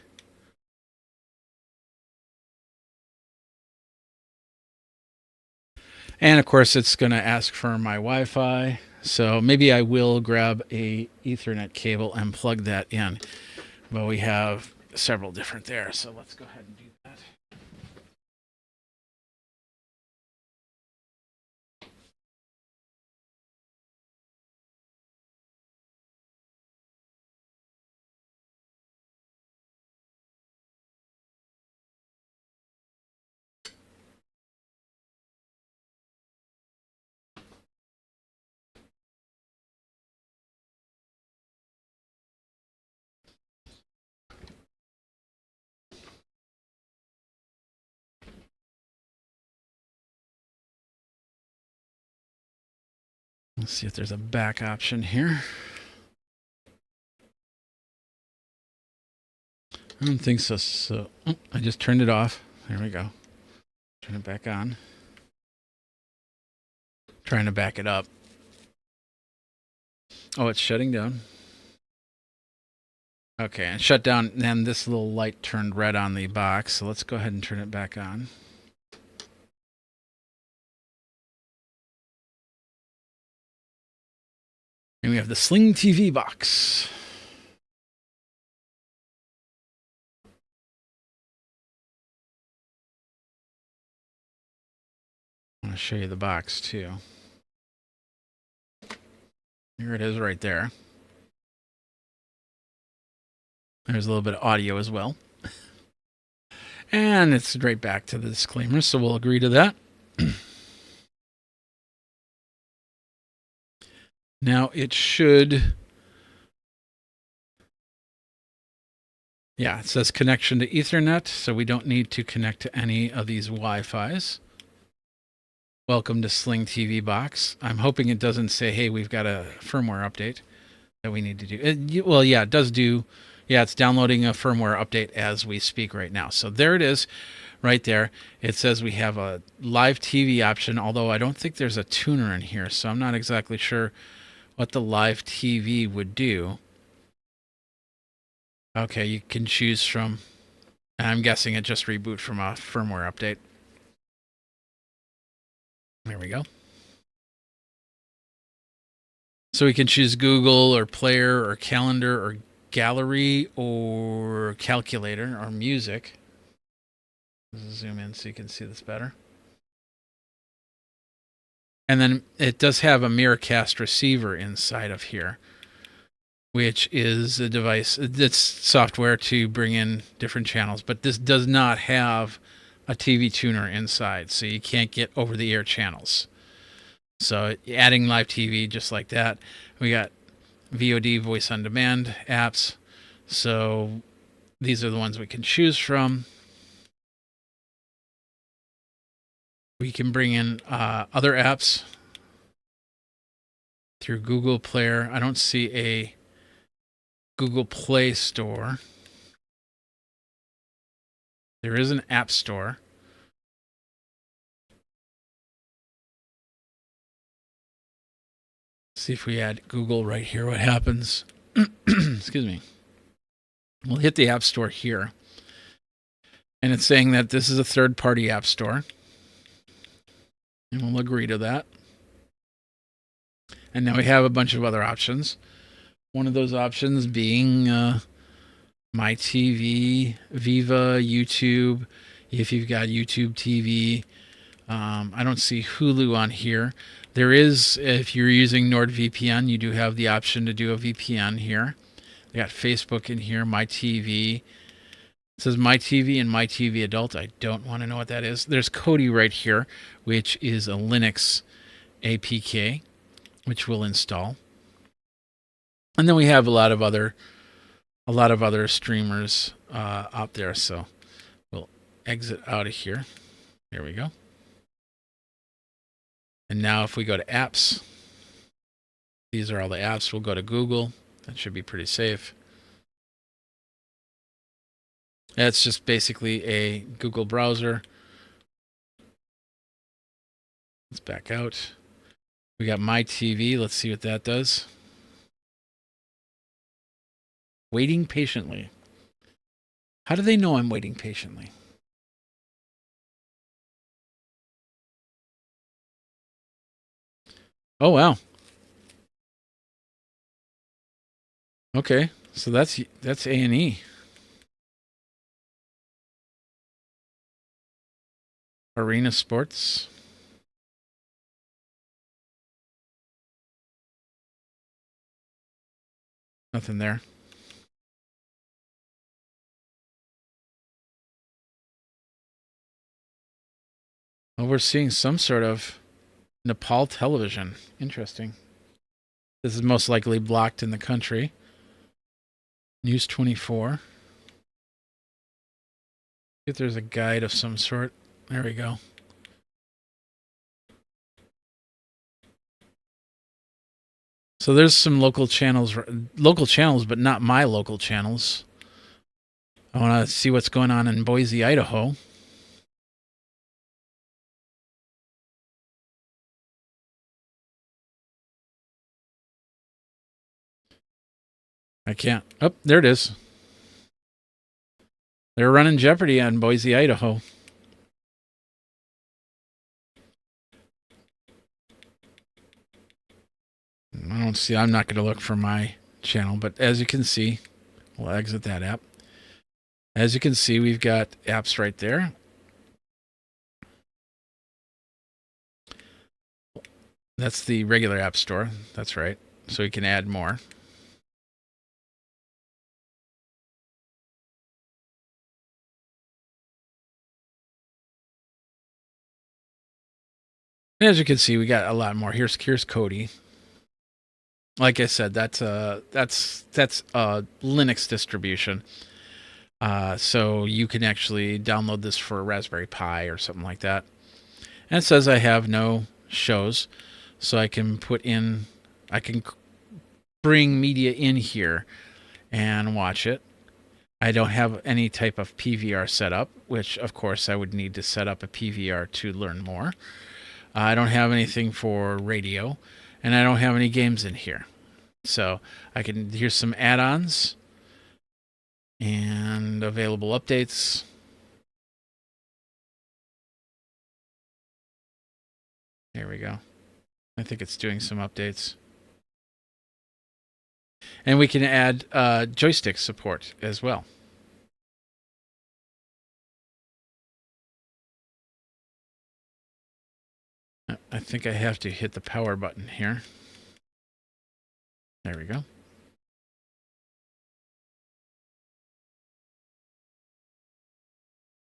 S1: And of course, it's going to ask for my Wi-Fi. So maybe I will grab a Ethernet cable and plug that in. But we have several different there. So let's go ahead and do that. Let's see if there's a back option here. I don't think so. So I just turned it off. There we go. Turn it back on. Trying to back it up. Oh, it's shutting down. Okay, and shut down. Then this little light turned red on the box. So let's go ahead and turn it back on. And we have the Sling TV box. I want to show you the box too. Here it is right there. There's a little bit of audio as well. And it's right back to the disclaimer, so we'll agree to that. Now it should... Yeah, it says connection to Ethernet, so we don't need to connect to any of these Wi-Fis. Welcome to Sling TV Box. I'm hoping it doesn't say, hey, we've got a firmware update that we need to do. Well, yeah, it does do. Yeah, it's downloading a firmware update as we speak right now. So there it is right there. It says we have a live TV option, although I don't think there's a tuner in here, so I'm not exactly sure what the live TV would do. Okay, you can choose from, and I'm guessing it just reboot from a firmware update. There we go. So we can choose Google or Player or Calendar or Gallery or Calculator or Music. Let's zoom in so you can see this better. And then it does have a Miracast receiver inside of here, which is a device that's software to bring in different channels, but this does not have a TV tuner inside, so you can't get over-the-air channels. So adding live TV just like that. We got VOD, voice on demand apps. So these are the ones we can choose from. We can bring in other apps through Google Player. I don't see a Google Play Store. There is an App Store. See if we add Google right here, what happens. Excuse me. We'll hit the App Store here. And it's saying that this is a third-party app store. And we'll agree to that. And now we have a bunch of other options. One of those options being My TV, Viva, YouTube, if you've got YouTube TV. I don't see Hulu on here. There is, if you're using NordVPN, you do have the option to do a VPN here. They got Facebook in here, My TV. It says My TV and My TV Adult. I don't want to know what that is. There's Kodi right here, which is a Linux APK, which we'll install. And then we have a lot of other streamers out there. So we'll exit out of here. There we go. And now if we go to apps, these are all the apps. We'll go to Google. That should be pretty safe. That's just basically a Google browser. Let's back out. We got My TV. Let's see what that does. Waiting patiently. How do they know I'm waiting patiently? Oh, wow. Okay, so that's A&E. Arena Sports. Nothing there. Well, we're seeing some sort of Nepal television. Interesting. This is most likely blocked in the country. News 24. If there's a guide of some sort. There we go. So there's some local channels, but not my local channels. I want to see what's going on in Boise, Idaho. I can't. Oh, there it is. They're running Jeopardy on Boise, Idaho. I don't see. I'm not going to look for my channel, but as you can see, we'll exit that app. As you can see, we've got apps right there. That's the regular app store. That's right. So we can add more. As you can see, we got a lot more. Here's Kodi. Like I said, that's a Linux distribution. So you can actually download this for a Raspberry Pi or something like that. And it says I have no shows, so I can bring media in here and watch it. I don't have any type of PVR set up, which of course I would need to set up a PVR to learn more. I don't have anything for radio, and I don't have any games in here. So here's some add-ons and available updates. There we go. I think it's doing some updates. And we can add joystick support as well. I think I have to hit the power button here. There we go.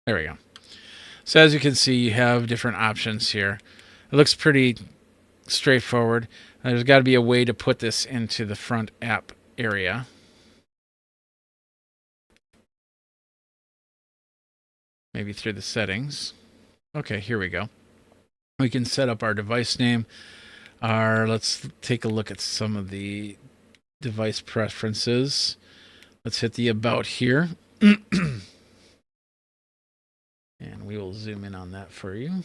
S1: There we go. So as you can see, you have different options here. It looks pretty straightforward. There's got to be a way to put this into the front app area. Maybe through the settings. Okay, here we go. We can set up our device name. Let's take a look at some of the device preferences. Let's hit the about here. And we will zoom in on that for you.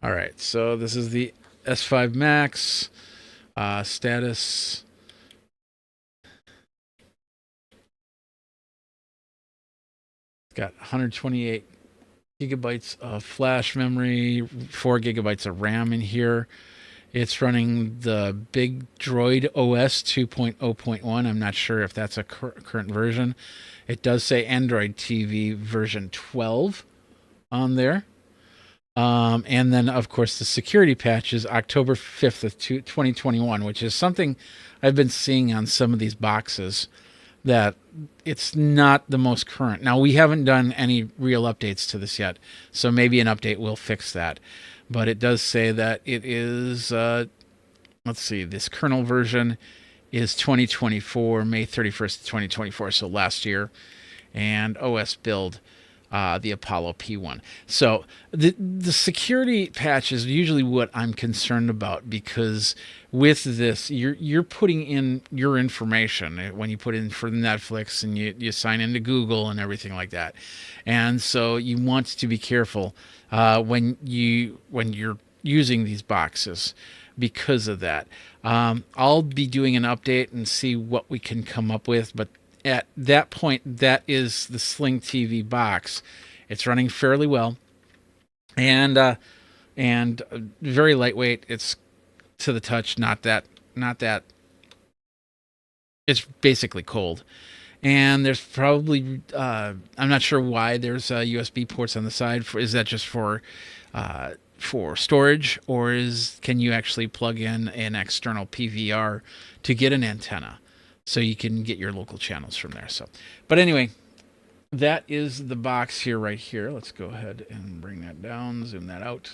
S1: All right, so this is the S5 Max, status. Got 128 gigabytes of flash memory, 4 gigabytes of RAM in here. It's running the big Droid OS 2.0.1. I'm not sure if that's a current version. It does say Android TV version 12 on there. And then, of course, the security patch is October 5th of 2021, which is something I've been seeing on some of these boxes, that it's not the most current. Now, we haven't done any real updates to this yet, so maybe an update will fix that. But it does say that it is, let's see, this kernel version is 2024, May 31st, 2024, so last year. And OS build, the Apollo P1. So the security patch is usually what I'm concerned about, because with this, you're putting in your information when you put in for Netflix, and you sign into Google and everything like that. And so you want to be careful when you're using these boxes because of that. I'll be doing an update and see what we can come up with, but at that point, that is the Sling TV box. It's running fairly well, and very lightweight. It's to the touch, not that. It's basically cold. And there's probably, I'm not sure why there's USB ports on the side. Is that just for storage, or can you actually plug in an external PVR to get an antenna, so you can get your local channels from there? So, but anyway, that is the box here, right here. Let's go ahead and bring that down, zoom that out.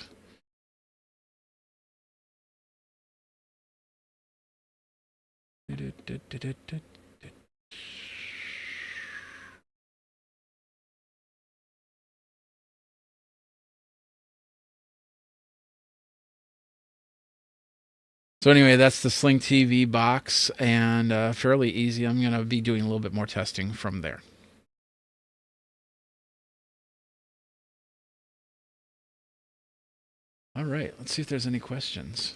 S1: So anyway, that's the Sling TV box, and fairly easy. I'm going to be doing a little bit more testing from there. All right, let's see if there's any questions.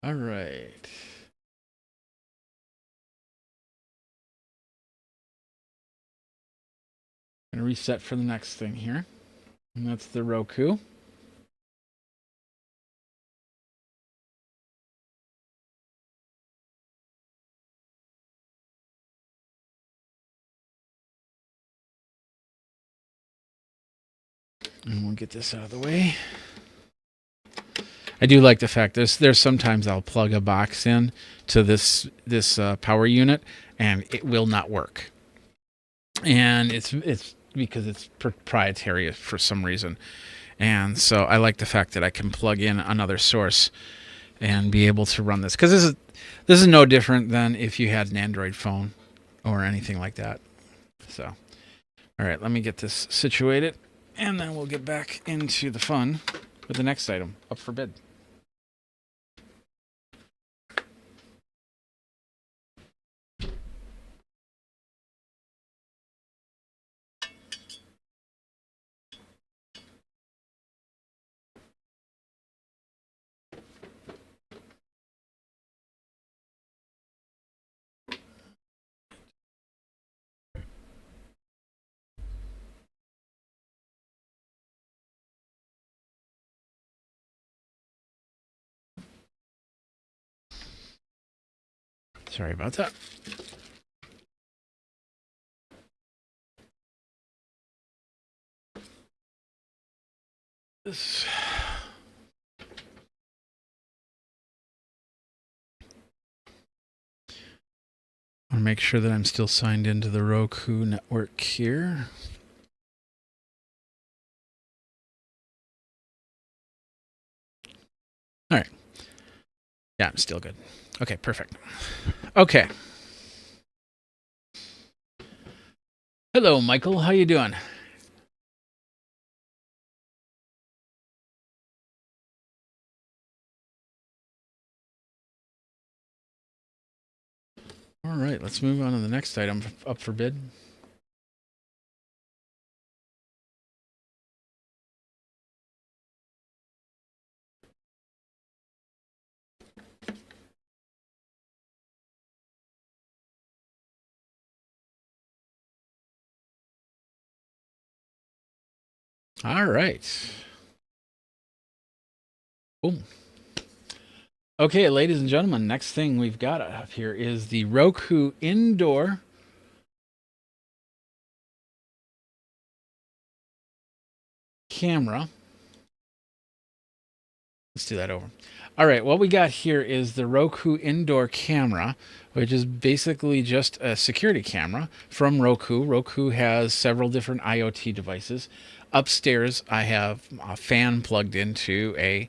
S1: All right. I'm going to reset for the next thing here. And that's the Roku. And we'll get this out of the way. I do like the fact there's sometimes I'll plug a box in to this power unit, and it will not work. And it's because it's proprietary for some reason. And so I like the fact that I can plug in another source and be able to run this, because this is no different than if you had an Android phone or anything like that. So, all right, let me get this situated, and then we'll get back into the fun with the next item up for bid. Sorry about that. This. I want to make sure that I'm still signed into the Roku network here. All right. Yeah, I'm still good. Okay, perfect. Okay. Hello, Michael. How you doing? All right, let's move on to the next item up for bid. All right. Boom. Okay, ladies and gentlemen, next thing we've got up here is the Roku indoor camera. Let's do that over. All right, what we got here is the Roku indoor camera, which is basically just a security camera from Roku. Roku has several different IoT devices. Upstairs, I have a fan plugged into a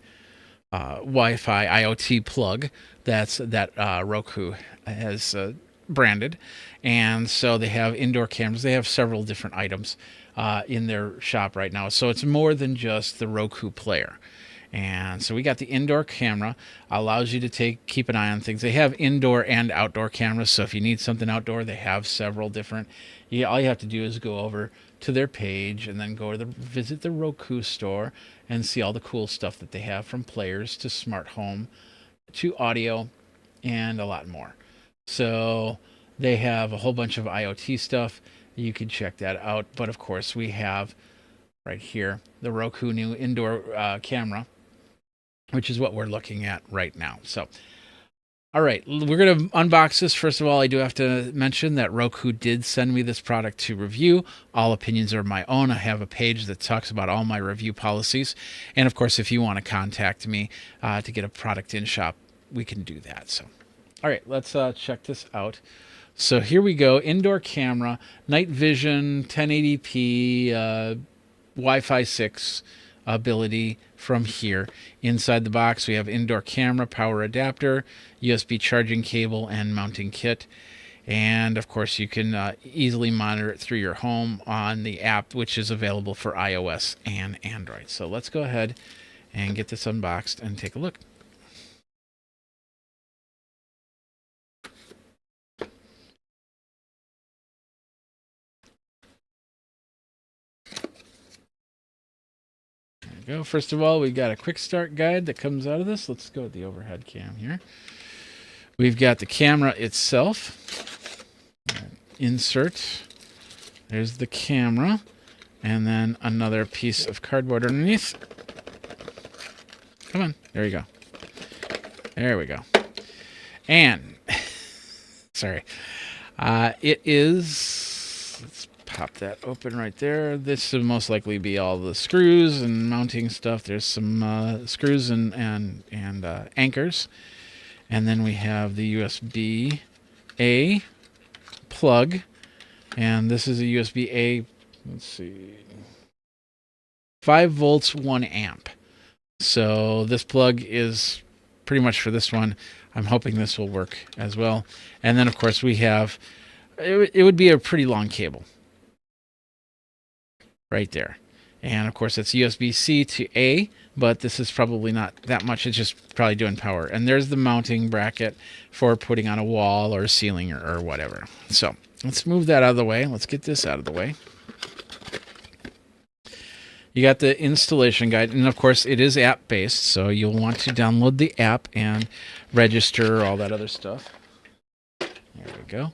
S1: Wi-Fi IoT plug that Roku has branded, and so they have indoor cameras. They have several different items in their shop right now, so it's more than just the Roku player. And so we got the indoor camera, allows you to keep an eye on things. They have indoor and outdoor cameras, so if you need something outdoor, they have several different. All you have to do is go over to their page and then visit the Roku store and see all the cool stuff that they have, from players to smart home to audio and a lot more. So they have a whole bunch of IoT stuff. You can check that out. But of course, we have right here the Roku new indoor camera, which is what we're looking at right now. So, all right, we're going to unbox this. First of all, I do have to mention that Roku did send me this product to review. All opinions are my own. I have a page that talks about all my review policies. And of course, if you want to contact me to get a product in shop, we can do that. So, all right, let's check this out. So here we go. Indoor camera, night vision, 1080p, Wi-Fi 6 ability from here. Inside the box, we have indoor camera, power adapter, USB charging cable, and mounting kit. And of course, you can easily monitor it through your home on the app, which is available for iOS and Android. So let's go ahead and get this unboxed and take a look. Go. First of all, we've got a quick start guide that comes out of this. Let's go with the overhead cam here. We've got the camera itself. Insert. There's the camera. And then another piece of cardboard underneath. Come on. There you go. There we go. And, sorry. It is, let's pop that open right there. This will most likely be all the screws and mounting stuff. There's some screws and anchors. And then we have the USB-A plug. And this is a USB-A, let's see, 5 volts, 1 amp. So this plug is pretty much for this one. I'm hoping this will work as well. And then, of course, we have, it would be a pretty long cable right there. And, of course, it's USB-C to A, but this is probably not that much. It's just probably doing power. And there's the mounting bracket for putting on a wall or a ceiling or whatever. So let's move that out of the way. Let's get this out of the way. You got the installation guide, and of course it is app-based, so you'll want to download the app and register, all that other stuff. There we go.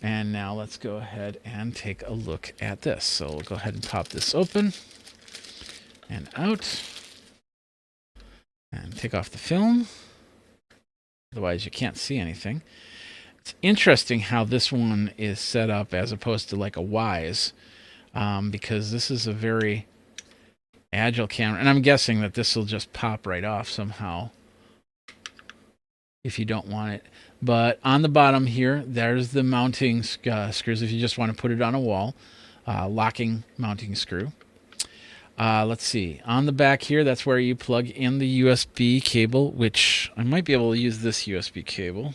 S1: And now let's go ahead and take a look at this. So we'll go ahead and pop this open and out and take off the film. Otherwise you can't see anything. It's interesting how this one is set up as opposed to like a Wise. Because this is a very agile camera. And I'm guessing that this will just pop right off somehow if you don't want it. But on the bottom here, there's the mounting screws if you just want to put it on a wall. Locking mounting screw. Let's see. On the back here, that's where you plug in the USB cable, which I might be able to use this USB cable.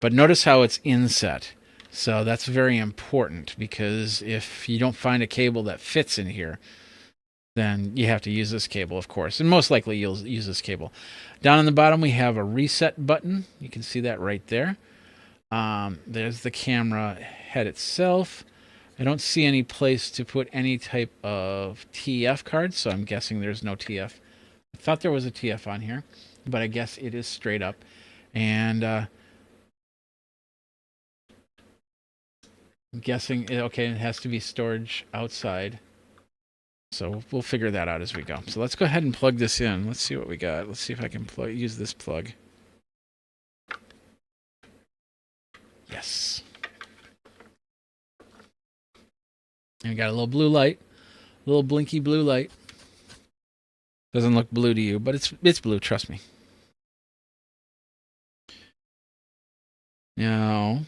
S1: But notice how it's inset. So that's very important, because if you don't find a cable that fits in here, then you have to use this cable, of course. And most likely you'll use this cable. Down on the bottom, we have a reset button. You can see that right there. There's the camera head itself. I don't see any place to put any type of TF card, so I'm guessing there's no TF. I thought there was a TF on here, but I guess it is straight up. And I'm guessing, okay, it has to be storage outside. So we'll figure that out as we go. So let's go ahead and plug this in. Let's see what we got. Let's see if I can use this plug. Yes. And we got a little blue light, a little blinky blue light. Doesn't look blue to you, but it's blue, trust me. Now,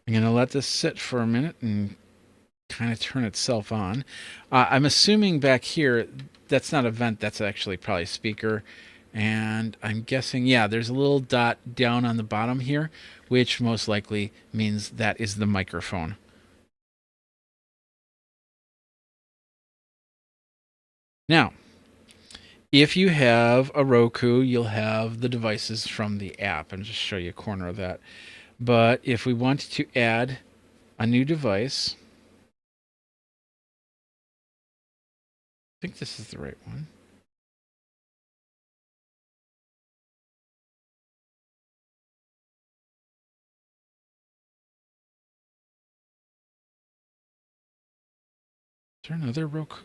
S1: I'm going to let this sit for a minute and kind of turn itself on. I'm assuming back here, that's not a vent, that's actually probably a speaker. And I'm guessing, yeah, there's a little dot down on the bottom here, which most likely means that is the microphone. Now, if you have a Roku, you'll have the devices from the app. And just show you a corner of that. But if we want to add a new device, I think this is the right one. Is there another Roku?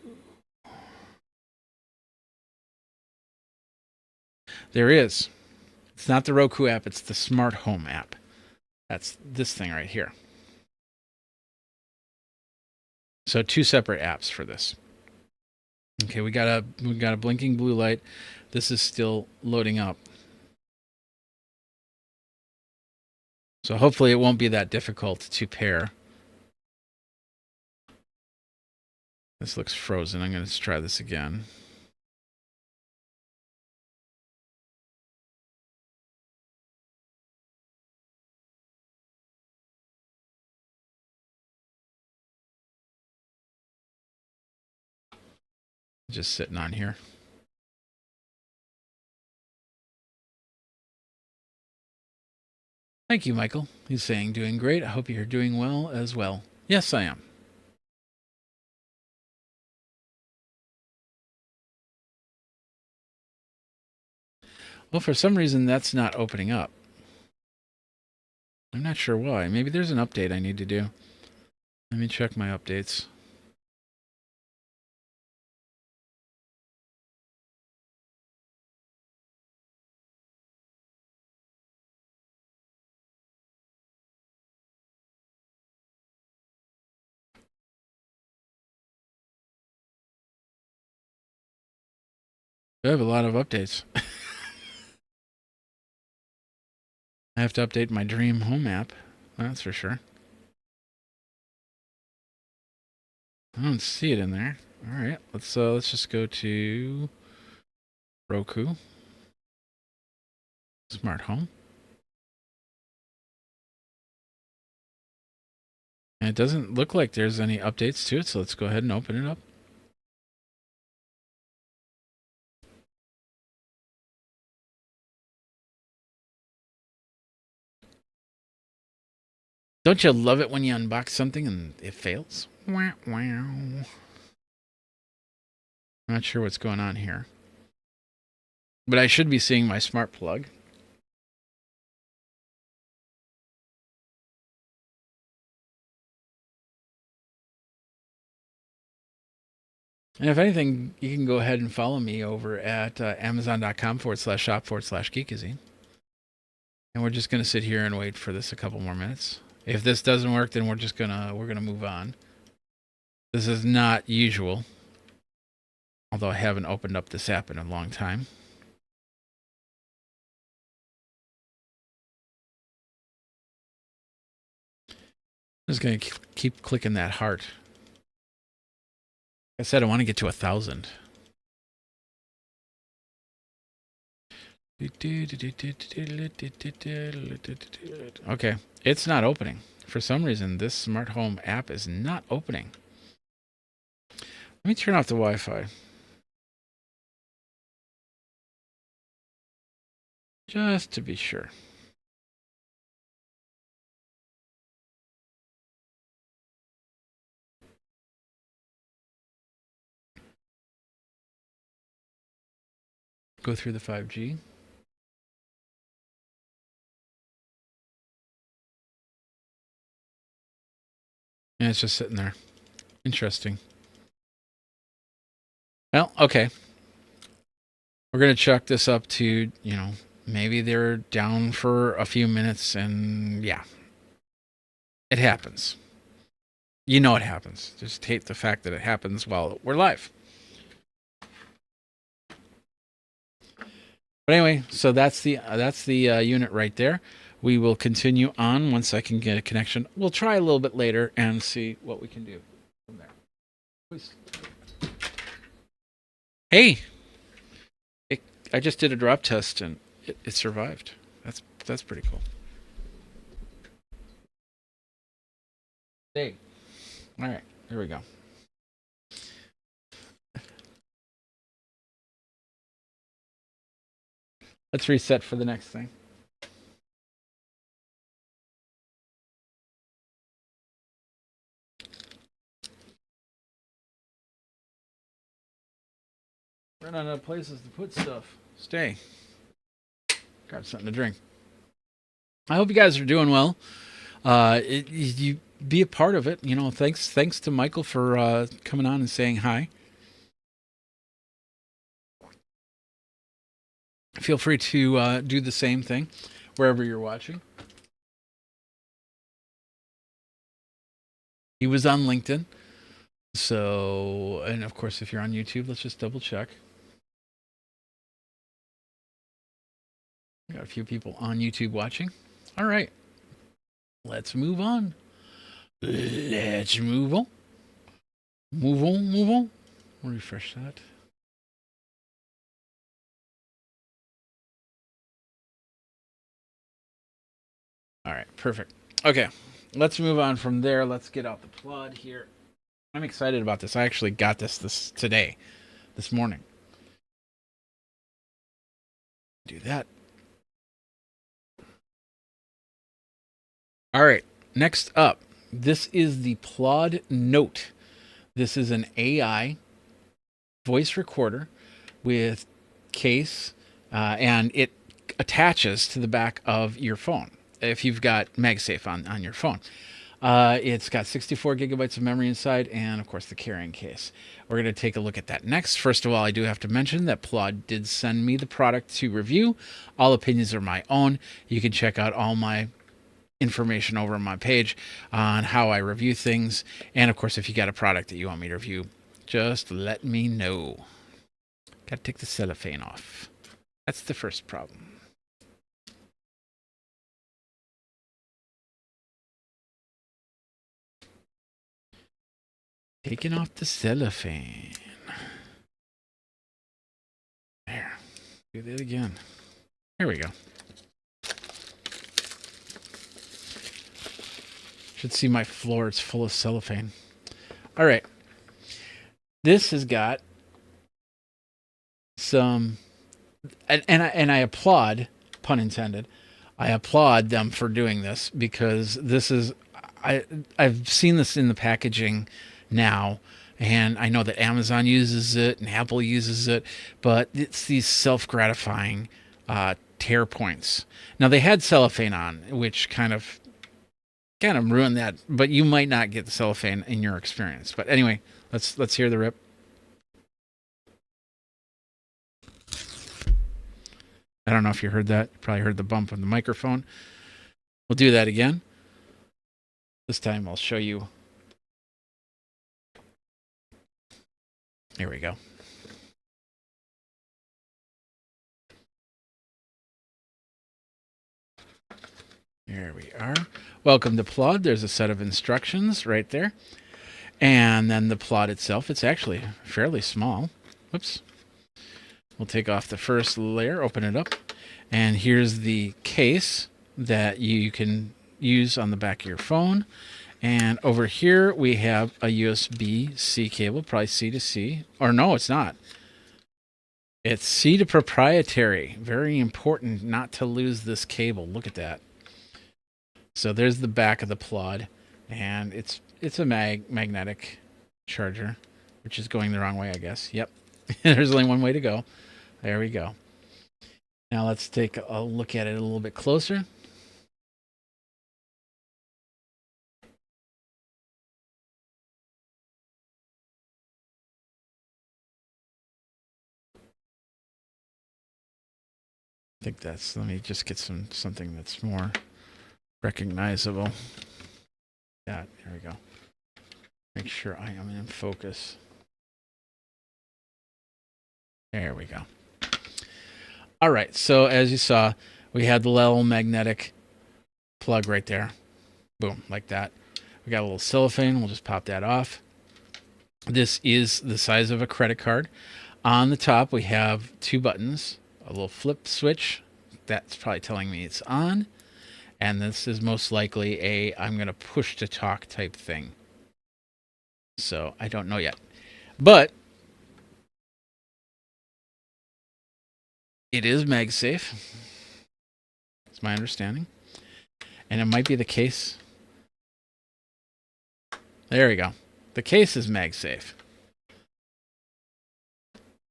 S1: There is. It's not the Roku app, it's the Smart Home app. That's this thing right here. So 2 separate apps for this. Okay, we got a blinking blue light. This is still loading up. So hopefully it won't be that difficult to pair. This looks frozen. I'm going to try this again. Just sitting on here. Thank you, Michael. He's saying, doing great. I hope you're doing well as well. Yes, I am. Well, for some reason, that's not opening up. I'm not sure why. Maybe there's an update I need to do. Let me check my updates. I have a lot of updates. I have to update my Dream Home app. That's for sure. I don't see it in there. All right, let's just go to Roku, Smart Home. And it doesn't look like there's any updates to it, so let's go ahead and open it up. Don't you love it when you unbox something and it fails? Wow, wow. I'm not sure what's going on here. But I should be seeing my smart plug. And if anything, you can go ahead and follow me over at amazon.com/shop/Geekazine. And we're just going to sit here and wait for this a couple more minutes. If this doesn't work, then we're gonna move on. This is not usual, although I haven't opened up this app in a long time. I'm just gonna keep clicking that heart. Like I said, I want to get to 1,000. Okay, it's not opening. For some reason, this smart home app is not opening. Let me turn off the Wi-Fi. just to be sure. Go through the 5G. And it's just sitting there. Interesting. Well, okay. We're going to chuck this up to, maybe they're down for a few minutes, and yeah. It happens. It happens. Just hate the fact that it happens while we're live. But anyway, so that's the unit right there. We will continue on once I can get a connection. We'll try a little bit later and see what we can do from there. Please. Hey, I just did a drop test and it survived. That's pretty cool. Hey. All right, here we go. Let's reset for the next thing. Run out of places to put stuff. Stay. Got something to drink. I hope you guys are doing well. You be a part of it. Thanks to Michael for coming on and saying hi. Feel free to do the same thing wherever you're watching. He was on LinkedIn. So, and of course, if you're on YouTube, let's just double check. We got a few people on YouTube watching. All right. Let's move on. Let's move on. Move on. We'll refresh that. All right, perfect. Okay, let's move on from there. Let's get out the PLAUD here. I'm excited about this. I actually got this morning. Do that. All right, next up, this is the PLAUD Note. This is an AI voice recorder with case, and it attaches to the back of your phone if you've got MagSafe on your phone. It's got 64 gigabytes of memory inside, and of course the carrying case. We're going to take a look at that next. First of all, I do have to mention that PLAUD did send me the product to review. All opinions are my own. You can check out all my information over on my page on how I review things. And of course, if you got a product that you want me to review, just let me know. Got to take the cellophane off. That's the first problem. Taking off the cellophane. There. Do that again. Here we go. Should see my floor. It's full of cellophane. All right. This has got some, and I applaud, pun intended, I applaud them for doing this, because this is, I've seen this in the packaging now, and I know that Amazon uses it and Apple uses it, but it's these self-gratifying tear points. Now they had cellophane on, which kind of ruined that, but you might not get the cellophane in your experience. But anyway, let's hear the rip. I don't know if you heard that. You probably heard the bump on the microphone. We'll do that again. This time I'll show you. Here we go. There we are. Welcome to PLAUD. There's a set of instructions right there. And then the PLAUD itself, it's actually fairly small. Whoops. We'll take off the first layer, open it up. And here's the case that you can use on the back of your phone. And over here we have a USB-C cable, probably C to C. Or no, it's not. It's C to proprietary. Very important not to lose this cable. Look at that. So there's the back of the PLAUD, and it's a magnetic charger, which is going the wrong way, I guess. Yep. There's only one way to go. There we go. Now let's take a look at it a little bit closer. I think that's, let me just get something that's more recognizable. Yeah, there we go. Make sure I am in focus. There we go. All right, so as you saw, we had the little magnetic plug right there. Boom, like that. We got a little cellophane. We'll just pop that off. This is the size of a credit card. On the top, we have two buttons, a little flip switch. That's probably telling me it's on. And this is most likely a I'm going to push to talk type thing. So I don't know yet. But it is MagSafe. That's my understanding. And it might be the case. There we go. The case is MagSafe.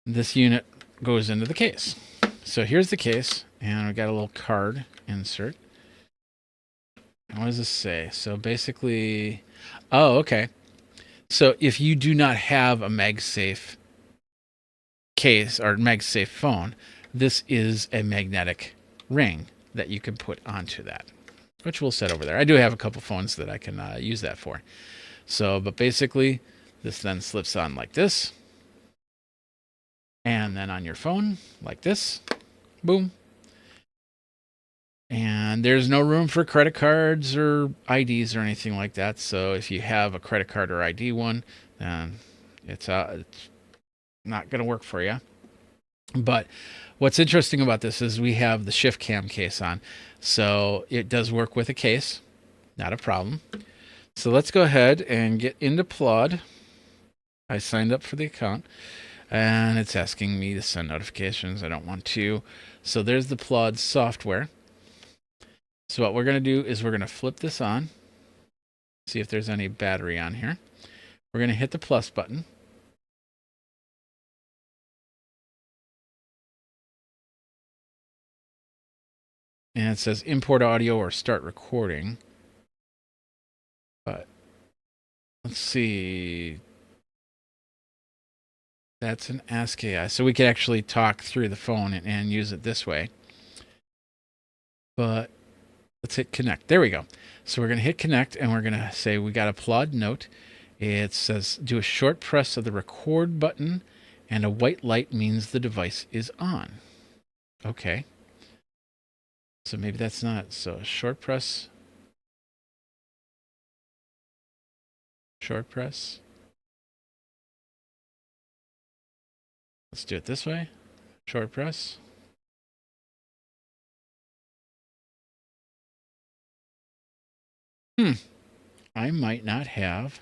S1: This unit goes into the case. So here's the case, and we got a little card insert. And what does this say? So basically, oh, okay. So if you do not have a MagSafe case or MagSafe phone, this is a magnetic ring that you can put onto that, which we'll set over there. I do have a couple phones that I can use that for. So, but basically, this then slips on like this. And then on your phone, like this. Boom. And there's no room for credit cards or IDs or anything like that. So if you have a credit card or ID one, then it's not going to work for you. But what's interesting about this is we have the shift cam case on. So it does work with a case. Not a problem. So let's go ahead and get into PLAUD. I signed up for the account. And it's asking me to send notifications. I don't want to. So there's the PLAUD software. So what we're going to do is we're going to flip this on. See if there's any battery on here. We're going to hit the plus button. And it says import audio or start recording. But let's see. That's an ASCII. So we could actually talk through the phone and use it this way. But let's hit connect. There we go. So we're going to hit connect and we're going to say we got a PLAUD note. It says do a short press of the record button and a white light means the device is on. Okay. So maybe that's not. So a short press. Short press. Let's do it this way. Short press. I might not have.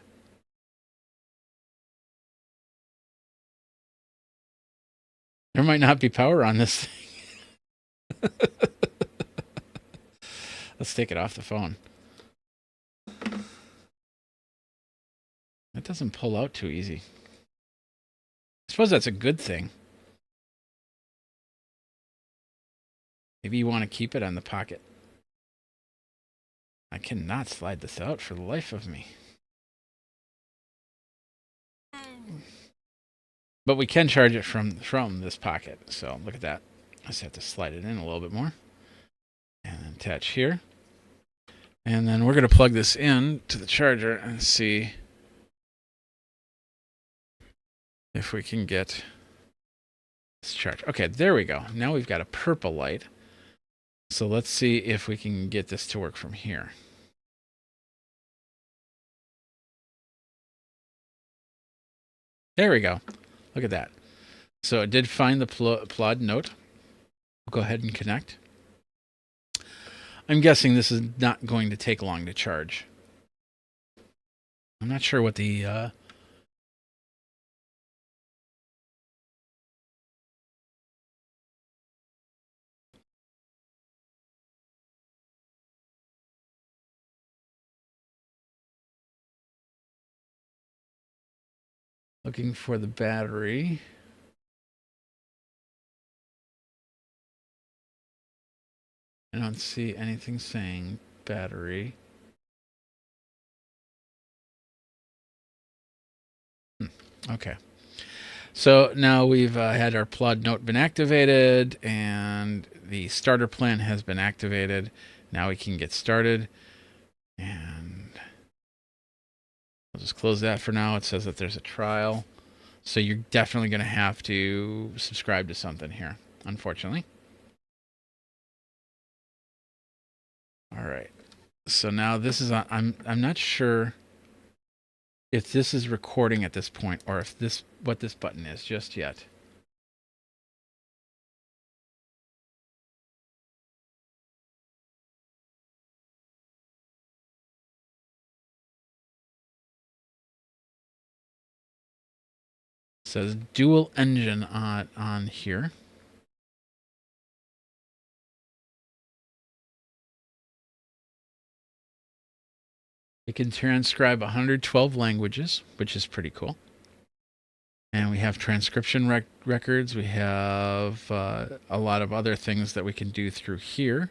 S1: There might not be power on this thing. Let's take it off the phone. It doesn't pull out too easy. I suppose that's a good thing. Maybe you want to keep it on the pocket. I cannot slide this out for the life of me. But we can charge it from this pocket. So look at that. I just have to slide it in a little bit more. And attach here. And then we're going to plug this in to the charger and see if we can get this charge. Okay, there we go. Now we've got a purple light. So let's see if we can get this to work from here. There we go. Look at that. So it did find the PLAUD note. We'll go ahead and connect. I'm guessing this is not going to take long to charge. I'm not sure what the Looking for the battery. I don't see anything saying battery. Okay. So now we've had our PLAUD note been activated and the starter plan has been activated. Now we can get started. And I'll just close that for now. It says that there's a trial. So you're definitely going to have to subscribe to something here, unfortunately. All right. So now this is I'm not sure if this is recording at this point or if this what this button is just yet. It says dual engine on here. It can transcribe 112 languages, which is pretty cool. And we have transcription records. We have a lot of other things that we can do through here.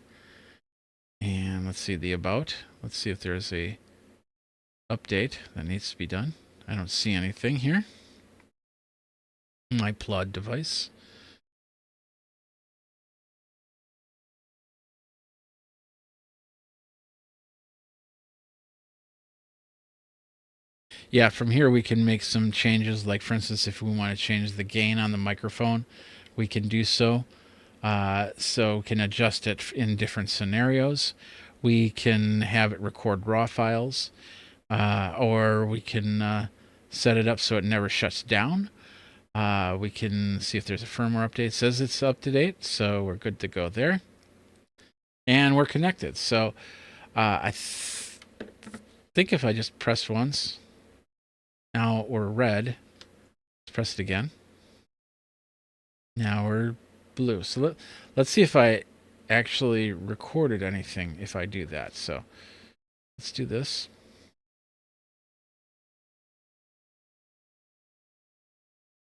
S1: And let's see the about. Let's see if there's a update that needs to be done. I don't see anything here. My PLAUD device. Yeah, from here we can make some changes. Like, for instance, if we want to change the gain on the microphone, we can do so. So we can adjust it in different scenarios. We can have it record raw files, or we can set it up so it never shuts down. We can see if there's a firmware update. It says it's up to date, so we're good to go there. And we're connected. So I think if I just press once, now we're red. Let's press it again. Now we're blue. So let's see if I actually recorded anything if I do that. So let's do this.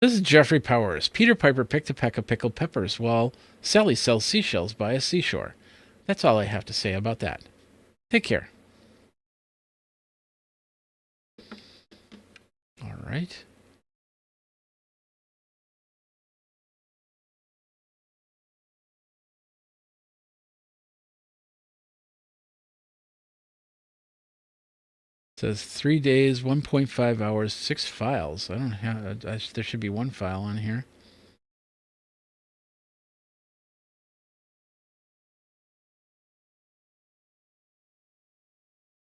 S1: This is Jeffrey Powers. Peter Piper picked a peck of pickled peppers while Sally sells seashells by a seashore. That's all I have to say about that. Take care. All right. It says 3 days, 1.5 hours, 6 files. I don't have. There should be one file on here.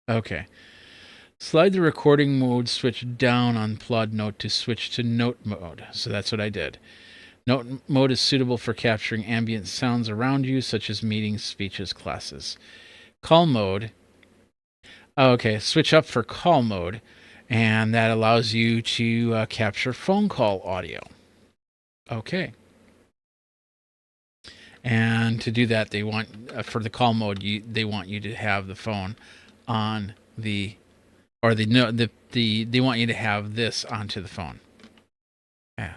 S1: Okay. Slide the recording mode switch down on PLAUD Note to switch to note mode. So that's what I did. Note mode is suitable for capturing ambient sounds around you, such as meetings, speeches, classes. Call mode. Oh, okay, switch up for call mode, and that allows you to capture phone call audio. Okay. And to do that, they want for the call mode, they want you to have the phone on the, or they want you to have this onto the phone. Yeah.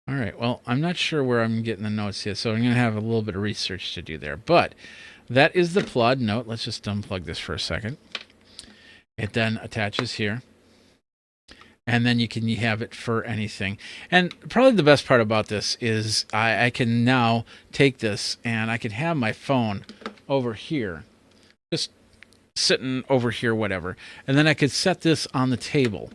S1: All right. Well, I'm not sure where I'm getting the notes yet, so I'm going to have a little bit of research to do there. But that is the PLAUD note. Let's just unplug this for a second. It then attaches here. And then you can have it for anything. And probably the best part about this is I can now take this and I can have my phone over here, just sitting over here, whatever. And then I could set this on the table.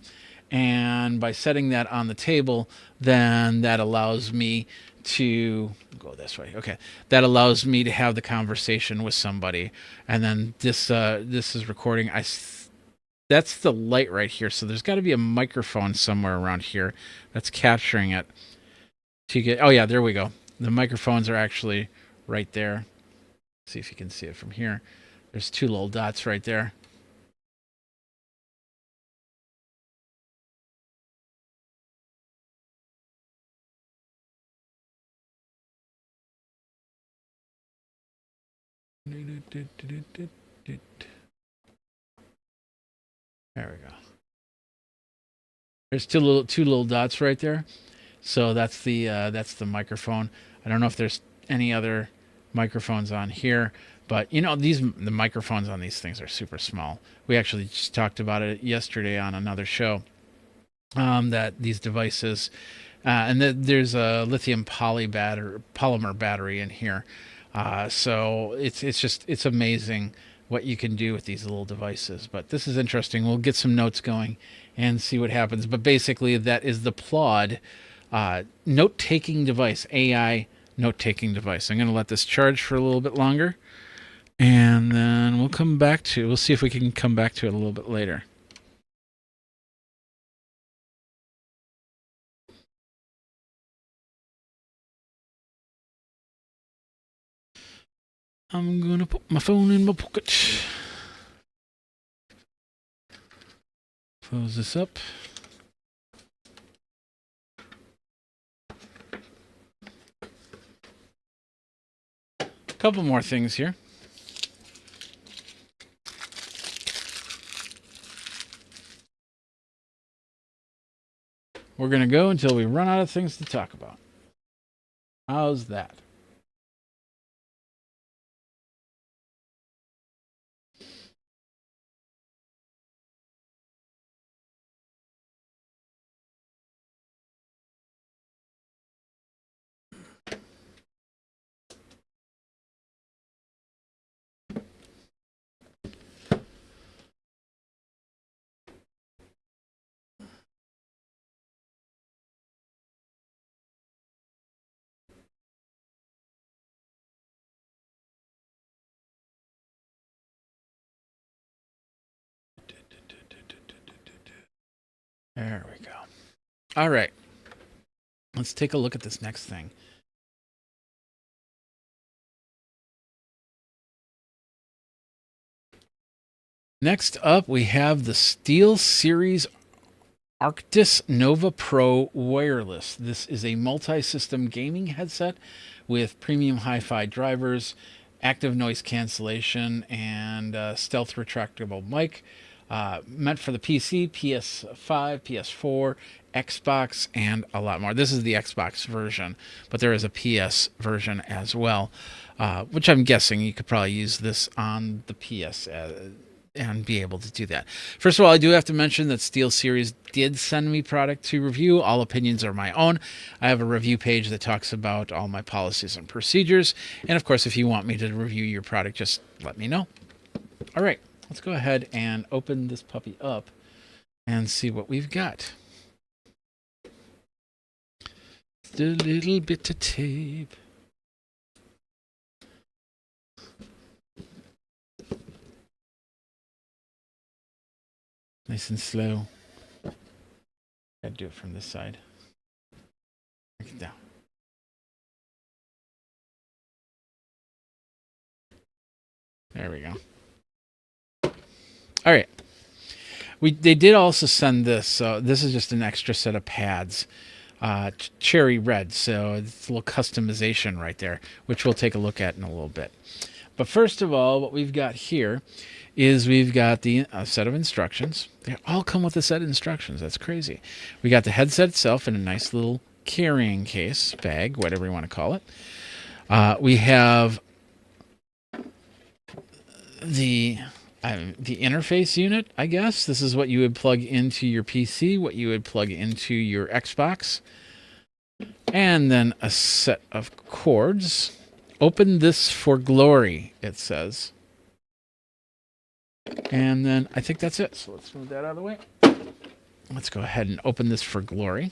S1: And by setting that on the table, then that allows me to go this way. Okay, that allows me to have the conversation with somebody. And then this is recording. That's the light right here. So there's got to be a microphone somewhere around here that's capturing it. To get, oh yeah, there we go. The microphones are actually right there. See if you can see it from here. There's 2 little dots right there. There we go. There's two little dots right there. So that's the microphone. I don't know if there's any other microphones on here, but you know, the microphones on these things are super small. We actually just talked about it yesterday on another show. That these devices, and there's a lithium polymer battery in here. So it's amazing what you can do with these little devices. But this is interesting. We'll get some notes going and see what happens. But basically, that is the PLAUD note-taking device, AI note-taking device. I'm going to let this charge for a little bit longer, and then we'll see if we can come back to it a little bit later. I'm going to put my phone in my pocket. Close this up. A couple more things here. We're going to go until we run out of things to talk about. How's that? There we go. All right. Let's take a look at this next thing. Next up, we have the SteelSeries Arctis Nova Pro Wireless. This is a multi-system gaming headset with premium hi-fi drivers, active noise cancellation, and stealth retractable mic. Meant for the PC, PS5, PS4, Xbox, and a lot more. This is the Xbox version, but there is a PS version as well, which I'm guessing you could probably use this on the PS and be able to do that. First of all, I do have to mention that SteelSeries did send me product to review. All opinions are my own. I have a review page that talks about all my policies and procedures. And of course, if you want me to review your product, just let me know. All right. Let's go ahead and open this puppy up and see what we've got. Just a little bit of tape. Nice and slow. Gotta do it from this side. Break it down. There we go. All right. They did also send this. So this is just an extra set of pads, cherry red. So it's a little customization right there, which we'll take a look at in a little bit. But first of all, what we've got here is we've got the set of instructions. They all come with a set of instructions. That's crazy. We got the headset itself in a nice little carrying case, bag, whatever you want to call it. We have the interface unit, I guess. This is what you would plug into your PC, what you would plug into your Xbox. And then a set of cords. Open this for glory, it says. And then I think that's it. So let's move that out of the way. Let's go ahead and open this for glory.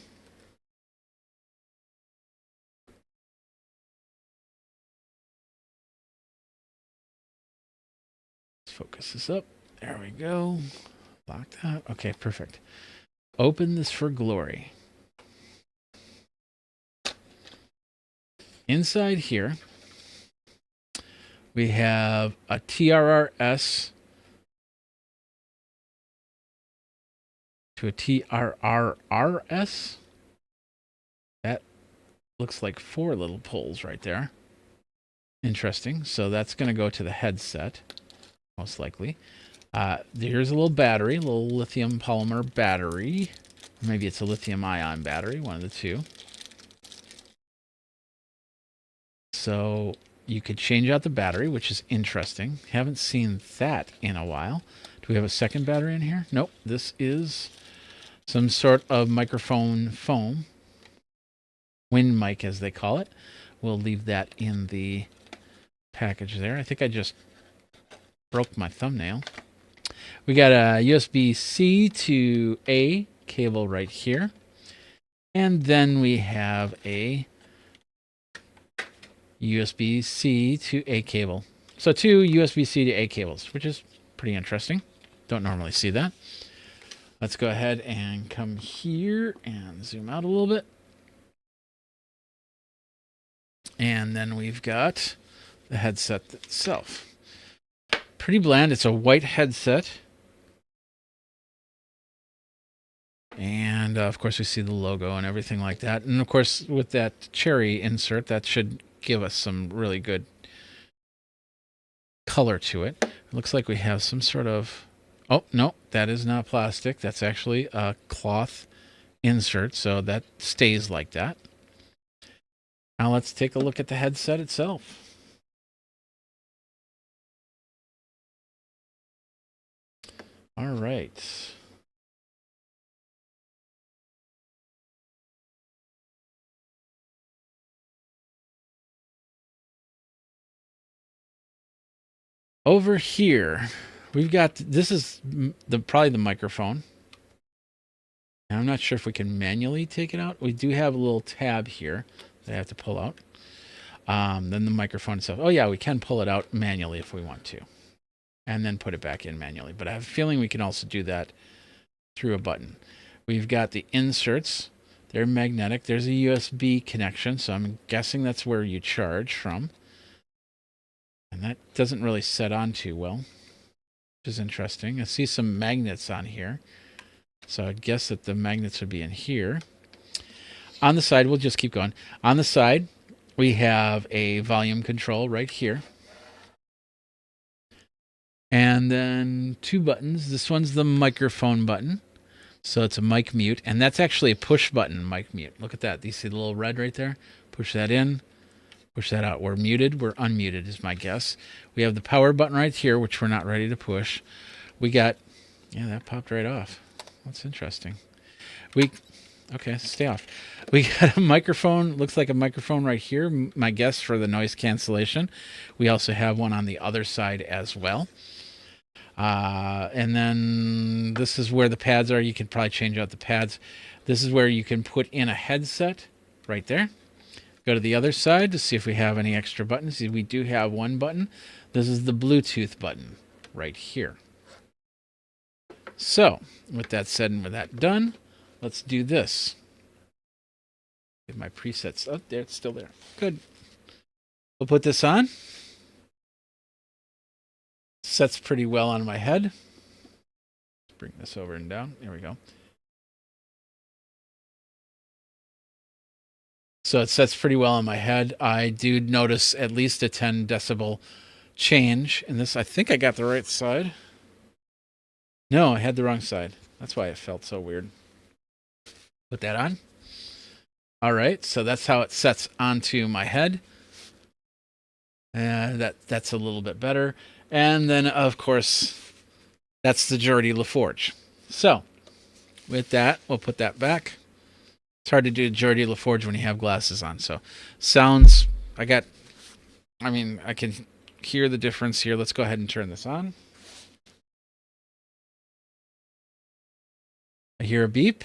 S1: Focus this up. There we go. Lock that. Okay, perfect. Open this for glory. Inside here, we have a TRRS to a TRRRS. That looks like 4 little pulls right there. Interesting. So that's going to go to the headset. most likely. Here's a little battery, a little lithium polymer battery. Maybe it's a lithium ion battery, one of the two. So you could change out the battery, which is interesting. Haven't seen that in a while. Do we have a second battery in here? Nope. This is some sort of microphone foam. Wind mic, as they call it. We'll leave that in the package there. I think I just broke my thumbnail. We got a USB-C to A cable right here. And then we have a USB-C to A cable. So 2 USB-C to A cables, which is pretty interesting. Don't normally see that. Let's go ahead and come here and zoom out a little bit. And then we've got the headset itself. Pretty bland. It's a white headset. And of course we see the logo and everything like that. And of course with that cherry insert, that should give us some really good color to it. It looks like we have some sort of... Oh, no, that is not plastic. That's actually a cloth insert, so that stays like that. Now let's take a look at the headset itself. All right. Over here, we've got, this is probably the microphone. And I'm not sure if we can manually take it out. We do have a little tab here that I have to pull out. Then the microphone itself. Oh yeah, we can pull it out manually if we want to. And then put it back in manually. But I have a feeling we can also do that through a button. We've got the inserts. They're magnetic. There's a USB connection, so I'm guessing that's where you charge from. And that doesn't really set on too well, which is interesting. I see some magnets on here. So I'd guess that the magnets would be in here. On the side, we'll just keep going. On the side, we have a volume control right here. And then 2 buttons. This one's the microphone button. So it's a mic mute. And that's actually a push button mic mute. Look at that. Do you see the little red right there? Push that in. Push that out. We're muted. We're unmuted is my guess. We have the power button right here, which we're not ready to push. We got... Yeah, that popped right off. That's interesting. Okay, stay off. We got a microphone. Looks like a microphone right here. My guess for the noise cancellation. We also have one on the other side as well. And then this is where the pads are. You can probably change out the pads. This is where you can put in a headset right there. Go to the other side to see if we have any extra buttons. See, we do have one button. This is the Bluetooth button right here. So, with that said and with that done, let's do this. Get my presets. Oh, there, it's still there. Good. We'll put this on. Sets pretty well on my head. Let's bring this over and down. There we go. So it sets pretty well on my head. I do notice at least a 10 decibel change in this. I think I got the right side. No, I had the wrong side. That's why it felt so weird. Put that on. All right, so that's how it sets onto my head. That's a little bit better. And then, of course, that's the Geordie LaForge. So, with that, we'll put that back. It's hard to do Geordie LaForge when you have glasses on. So, sounds, I can hear the difference here. Let's go ahead and turn this on. I hear a beep.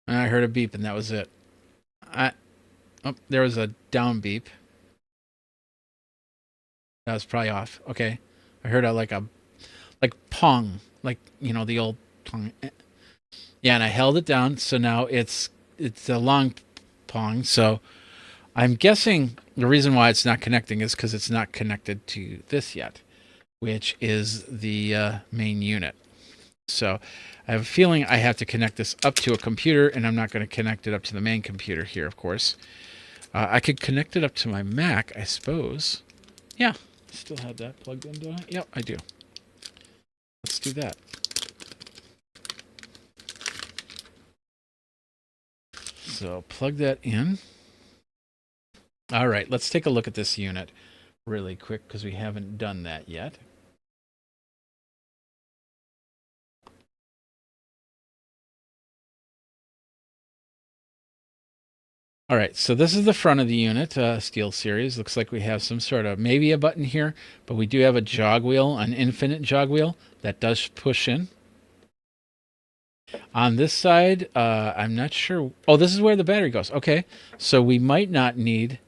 S1: And I heard a beep, and that was it. There was a down beep. That was probably off. Okay. I heard like pong, like, you know, the old pong. Yeah, and I held it down, so now it's a long pong. So I'm guessing the reason why it's not connecting is because it's not connected to this yet, which is the main unit. So I have a feeling I have to connect this up to a computer, and I'm not going to connect it up to the main computer here, of course. I could connect it up to my Mac, I suppose. Yeah, still have that plugged in, do I? Yep, I do. Let's do that. So plug that in. All right, let's take a look at this unit really quick because we haven't done that yet. All right, so this is the front of the unit, Steel Series. Looks like we have some sort of, maybe a button here, but we do have a jog wheel, an infinite jog wheel that does push in. On this side, I'm not sure. Oh, this is where the battery goes. Okay, so we might not need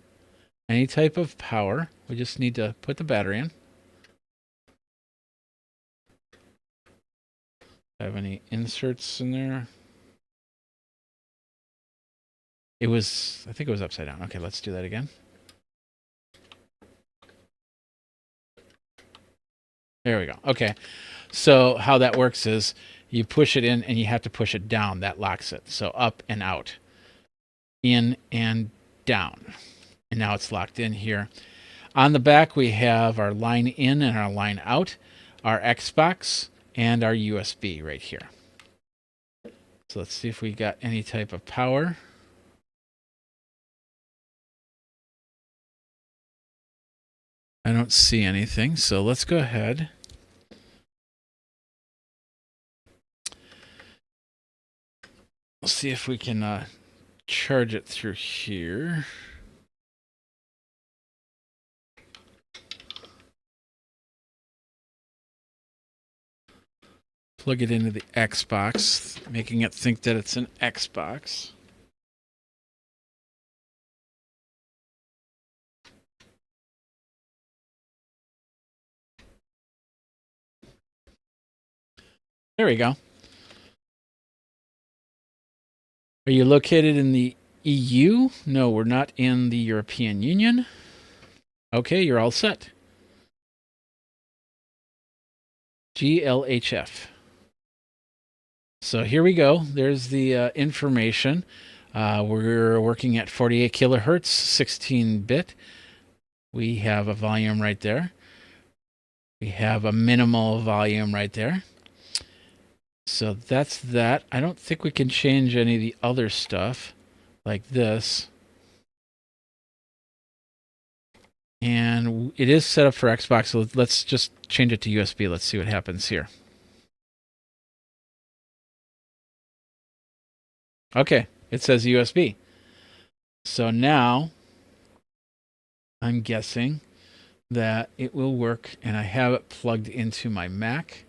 S1: any type of power. We just need to put the battery in. Have any inserts in there? It was, I think it was upside down. Okay, let's do that again. There we go. Okay, so how that works is you push it in and you have to push it down. That locks it. So up and out, in and down. And now it's locked in here. On the back, we have our line in and our line out, our Xbox, and our USB right here. So let's see if we got any type of power. I don't see anything, so let's go ahead. We'll see if we can charge it through here. Plug it into the Xbox, making it think that it's an Xbox. There we go. Are you located in the EU? No, we're not in the European Union. Okay, you're all set. GLHF. So here we go. There's the information. We're working at 48 kilohertz, 16-bit. We have a volume right there. We have a minimal volume right there. So that's that. I don't think we can change any of the other stuff like this. And it is set up for Xbox, so let's just change it to USB. Let's see what happens here. Okay, it says USB. So now I'm guessing that it will work, and I have it plugged into my Mac.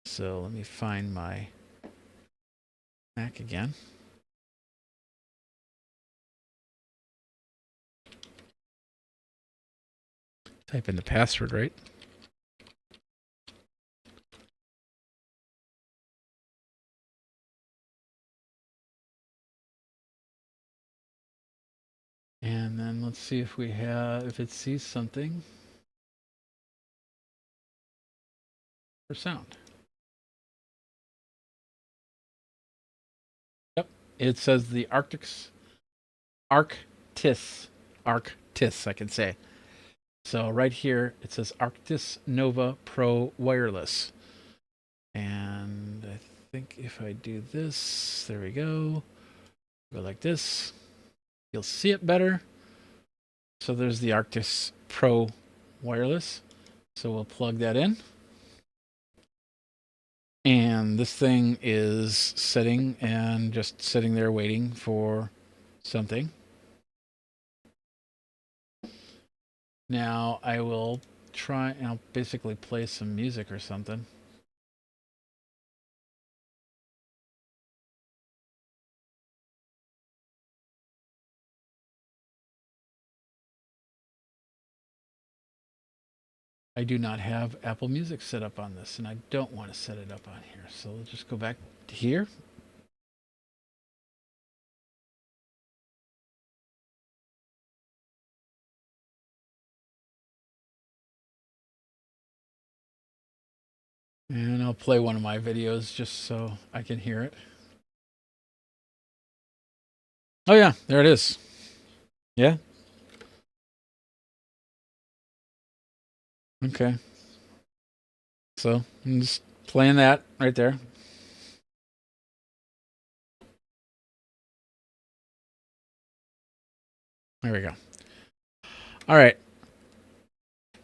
S1: So let me find my Mac again. Type in the password, right? And then let's see if we have, if it sees something for sound. Yep, it says the Arctis, I can say. So right here, it says Arctis Nova Pro Wireless. And I think if I do this, there we go. Go like this. You'll see it better. So there's the Arctis Pro Wireless. So we'll plug that in. And this thing is sitting and just sitting there waiting for something. Now I will try, and I'll basically play some music or something. I do not have Apple Music set up on this, and I don't want to set it up on here. So we'll just go back to here. And I'll play one of my videos just so I can hear it. Oh yeah, there it is. Yeah. Okay. So I'm just playing that right there. There we go. All right.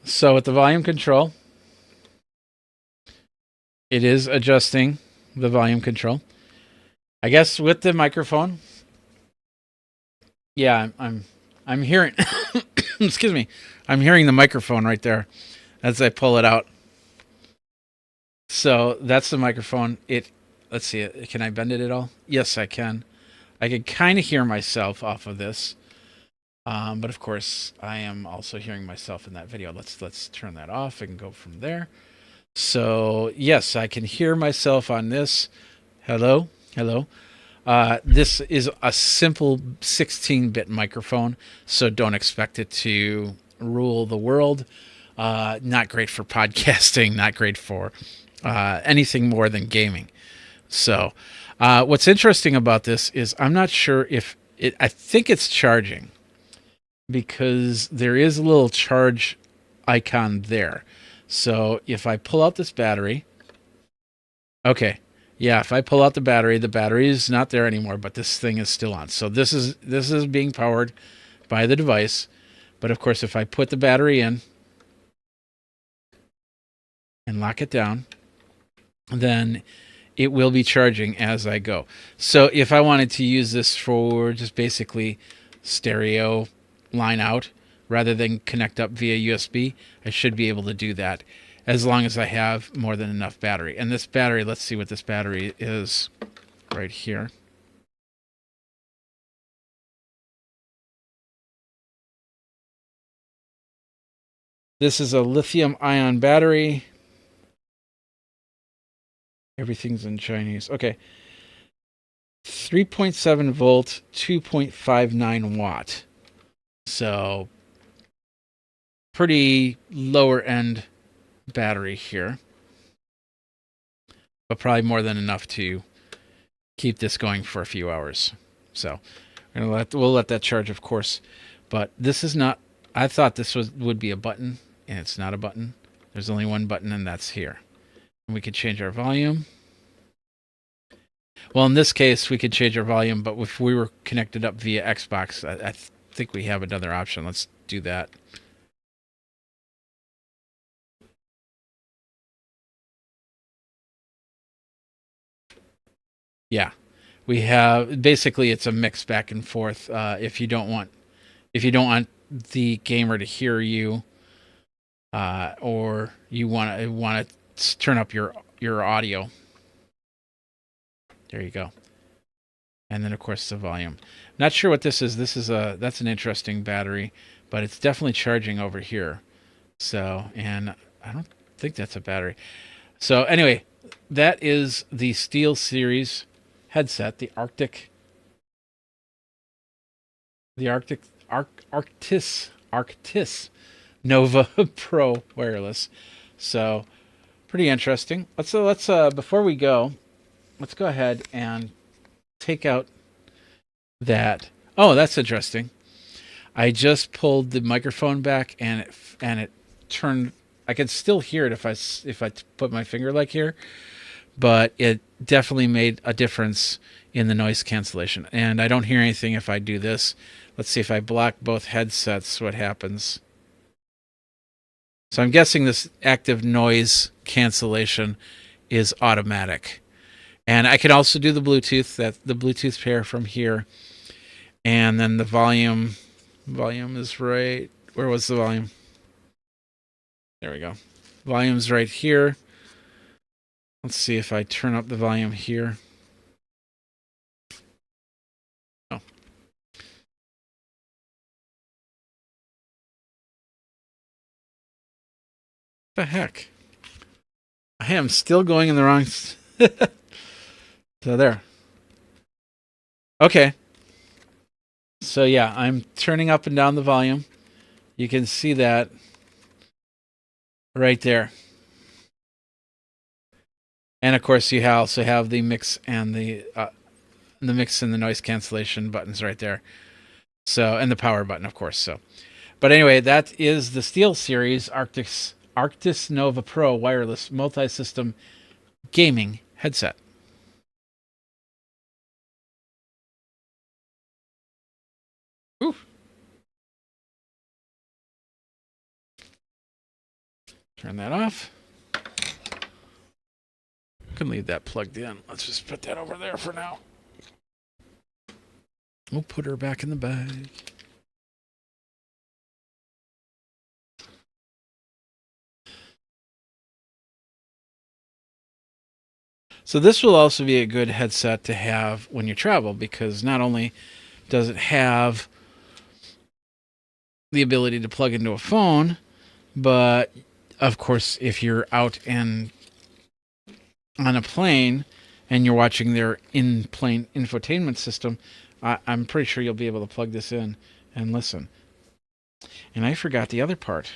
S1: So with the volume control, it is adjusting the volume control. I guess with the microphone, yeah, I'm hearing. Excuse me, I'm hearing the microphone right there as I pull it out. So that's the microphone. Let's see. Can I bend it at all? Yes, I can. I can kind of hear myself off of this, but of course, I am also hearing myself in that video. Let's turn that off and go from there. So yes, I can hear myself on this. Hello, hello. This is a simple 16-bit microphone, so don't expect it to rule the world. Not great for podcasting. Not great for anything more than gaming. So, what's interesting about this is I'm not sure if I think it's charging because there is a little charge icon there. So if I pull out this battery, okay, yeah, if I pull out the battery is not there anymore, but this thing is still on. So this is being powered by the device. But of course, if I put the battery in and lock it down, then it will be charging as I go. So if I wanted to use this for just basically stereo line out rather than connect up via USB, I should be able to do that as long as I have more than enough battery. And this battery, let's see what this battery is right here. This is a lithium-ion battery. Everything's in Chinese. Okay. 3.7 volt, 2.59 watt. So pretty lower end battery here, but probably more than enough to keep this going for a few hours. So we'll let that charge, of course. But this is not. I thought this would be a button, and it's not a button. There's only one button, and that's here. And we could change our volume. Well, in this case, we could change our volume, but if we were connected up via Xbox, I think we have another option. Let's do that. Yeah, we have basically it's a mix back and forth. If you don't want the gamer to hear you, or you want to turn up your audio. There you go. And then of course the volume. Not sure what this is. That's an interesting battery, but it's definitely charging over here. So, and I don't think that's a battery. So anyway, that is the SteelSeries headset, the Arctis Nova Pro wireless. So pretty interesting. Let's before we go, let's go ahead and take out that. Oh, that's interesting. I just pulled the microphone back and it turned. I could still hear it if I put my finger like here, but it definitely made a difference in the noise cancellation. And I don't hear anything if I do this. Let's see if I block both headsets, what happens. So I'm guessing this active noise cancellation is automatic. And I can also do the Bluetooth, the Bluetooth pair from here. And then the volume is right. Where was the volume? There we go. Volume's right here. Let's see if I turn up the volume here. Oh. What the heck? I am still going in the wrong... So there. Okay. So yeah, I'm turning up and down the volume. You can see that right there. And of course, you also have the mix and the mix and the noise cancellation buttons right there. So, and the power button, of course. So, but anyway, that is the Steel Series Arctis Nova Pro wireless multi-system gaming headset. Ooh. Turn that off. Can leave that plugged in. Let's just put that over there for now. We'll put her back in the bag. So this will also be a good headset to have when you travel, because not only does it have the ability to plug into a phone, but of course, if you're out and on a plane and you're watching their in-plane infotainment system, I'm pretty sure you'll be able to plug this in and listen. And I forgot the other part.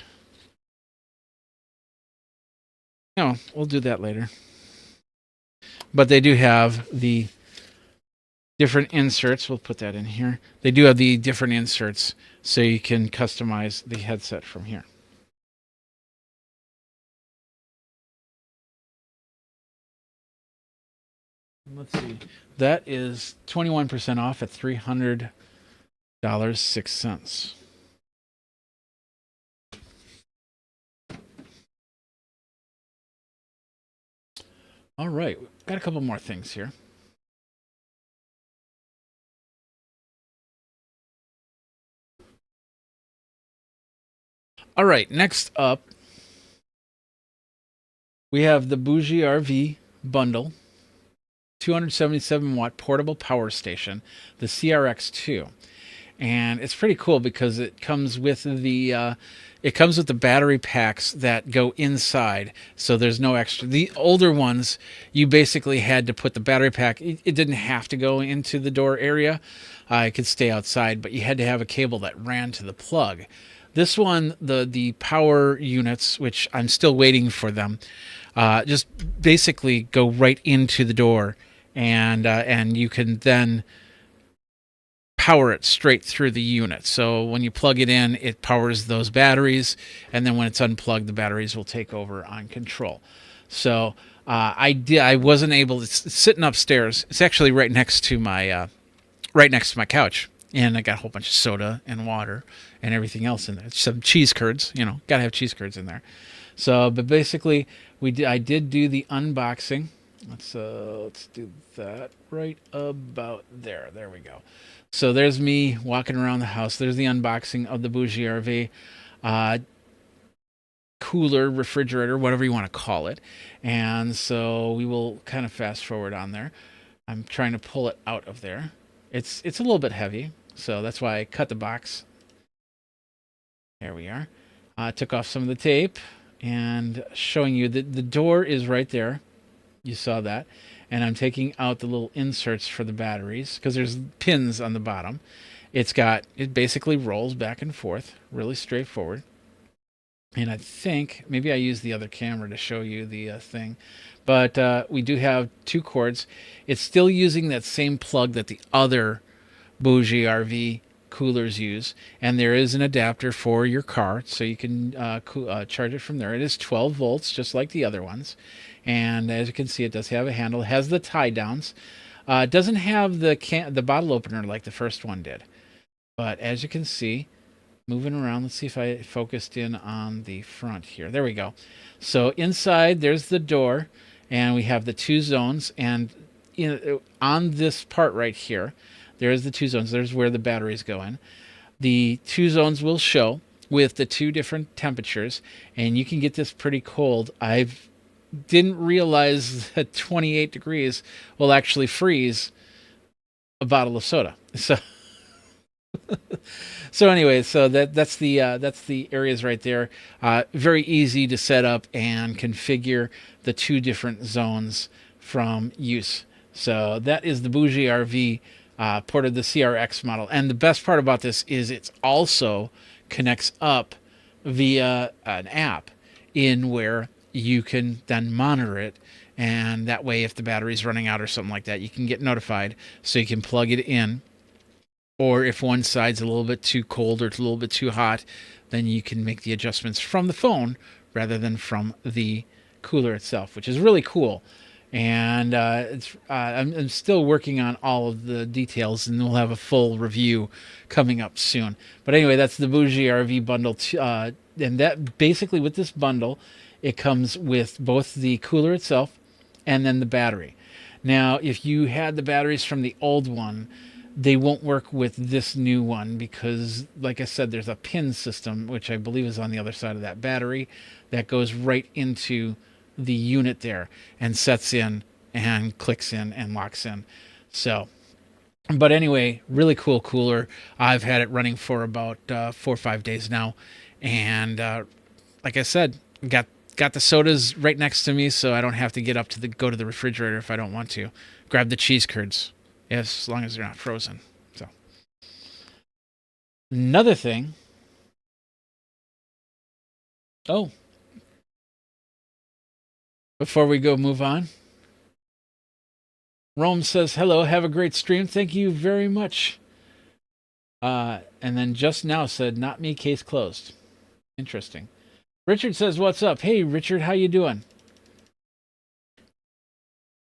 S1: No, we'll do that later. But they do have the different inserts. We'll put that in here. They do have the different inserts so you can customize the headset from here. Let's see. That is 21% off at $300.06. All right, got a couple more things here. All right, next up, we have the BougeRV bundle, 277 watt portable power station, the CRX2. And it's pretty cool because it comes with the battery packs that go inside, so there's no extra. The older ones, you basically had to put the battery pack. It didn't have to go into the door area; it could stay outside, but you had to have a cable that ran to the plug. This one, the power units, which I'm still waiting for them, just basically go right into the door, and you can then power it straight through the unit. So when you plug it in, it powers those batteries, and then when it's unplugged, the batteries will take over on control. So I wasn't able. It's sitting upstairs. It's actually right next to my couch, and I got a whole bunch of soda and water and everything else in there. Some cheese curds, gotta have cheese curds in there. So, but basically, I did do the unboxing. Let's do that right about there. There we go. So there's me walking around the house. There's the unboxing of the BougeRV cooler, refrigerator, whatever you want to call it. And so we will kind of fast forward on there. I'm trying to pull it out of there. It's a little bit heavy, so that's why I cut the box. There we are. Took off some of the tape and showing you that the door is right there. You saw that. And I'm taking out the little inserts for the batteries because there's pins on the bottom. It basically rolls back and forth, really straightforward. And I think maybe I used the other camera to show you the thing, but we do have two cords. It's still using that same plug that the other BougeRV coolers use, and there is an adapter for your car, so you can charge it from there. It is 12 volts, just like the other ones. And as you can see, it does have a handle. It has the tie downs. It doesn't have the bottle opener like the first one did. But as you can see, moving around, let's see if I focused in on the front here. There we go. So inside, there's the door, and we have the two zones. And on this part right here, there's the two zones. There's where the batteries go in. The two zones will show with the two different temperatures, and you can get this pretty cold. I didn't realize that 28 degrees will actually freeze a bottle of soda. So anyway, so that's the areas right there. Very easy to set up and configure the two different zones from use. So that is the BougeRV port of the CRX model. And the best part about this is it also connects up via an app in where you can then monitor it And that way, if the battery's running out or something like that, you can get notified so you can plug it in. Or if one side's a little bit too cold or it's a little bit too hot, then you can make the adjustments from the phone rather than from the cooler itself, which is really cool. And I'm still working on all of the details, and we'll have a full review coming up soon. But anyway, that's the BougeRV bundle. And that basically, with this bundle, it comes with both the cooler itself and then the battery. Now, if you had the batteries from the old one, they won't work with this new one because, like I said, there's a pin system, which I believe is on the other side of that battery, that goes right into the unit there and sets in and clicks in and locks in. So, but anyway, really cool cooler. I've had it running for about 4 or 5 days now, and like I said, got the sodas right next to me, so I don't have to get up to go to the refrigerator if I don't want to. Grab the cheese curds, yes, as long as they're not frozen. So another thing. Oh, before we go move on, Rome says hello. Have a great stream. Thank you very much. And then just now said, not me, case closed. Interesting. Richard says, what's up? Hey, Richard, how you doing?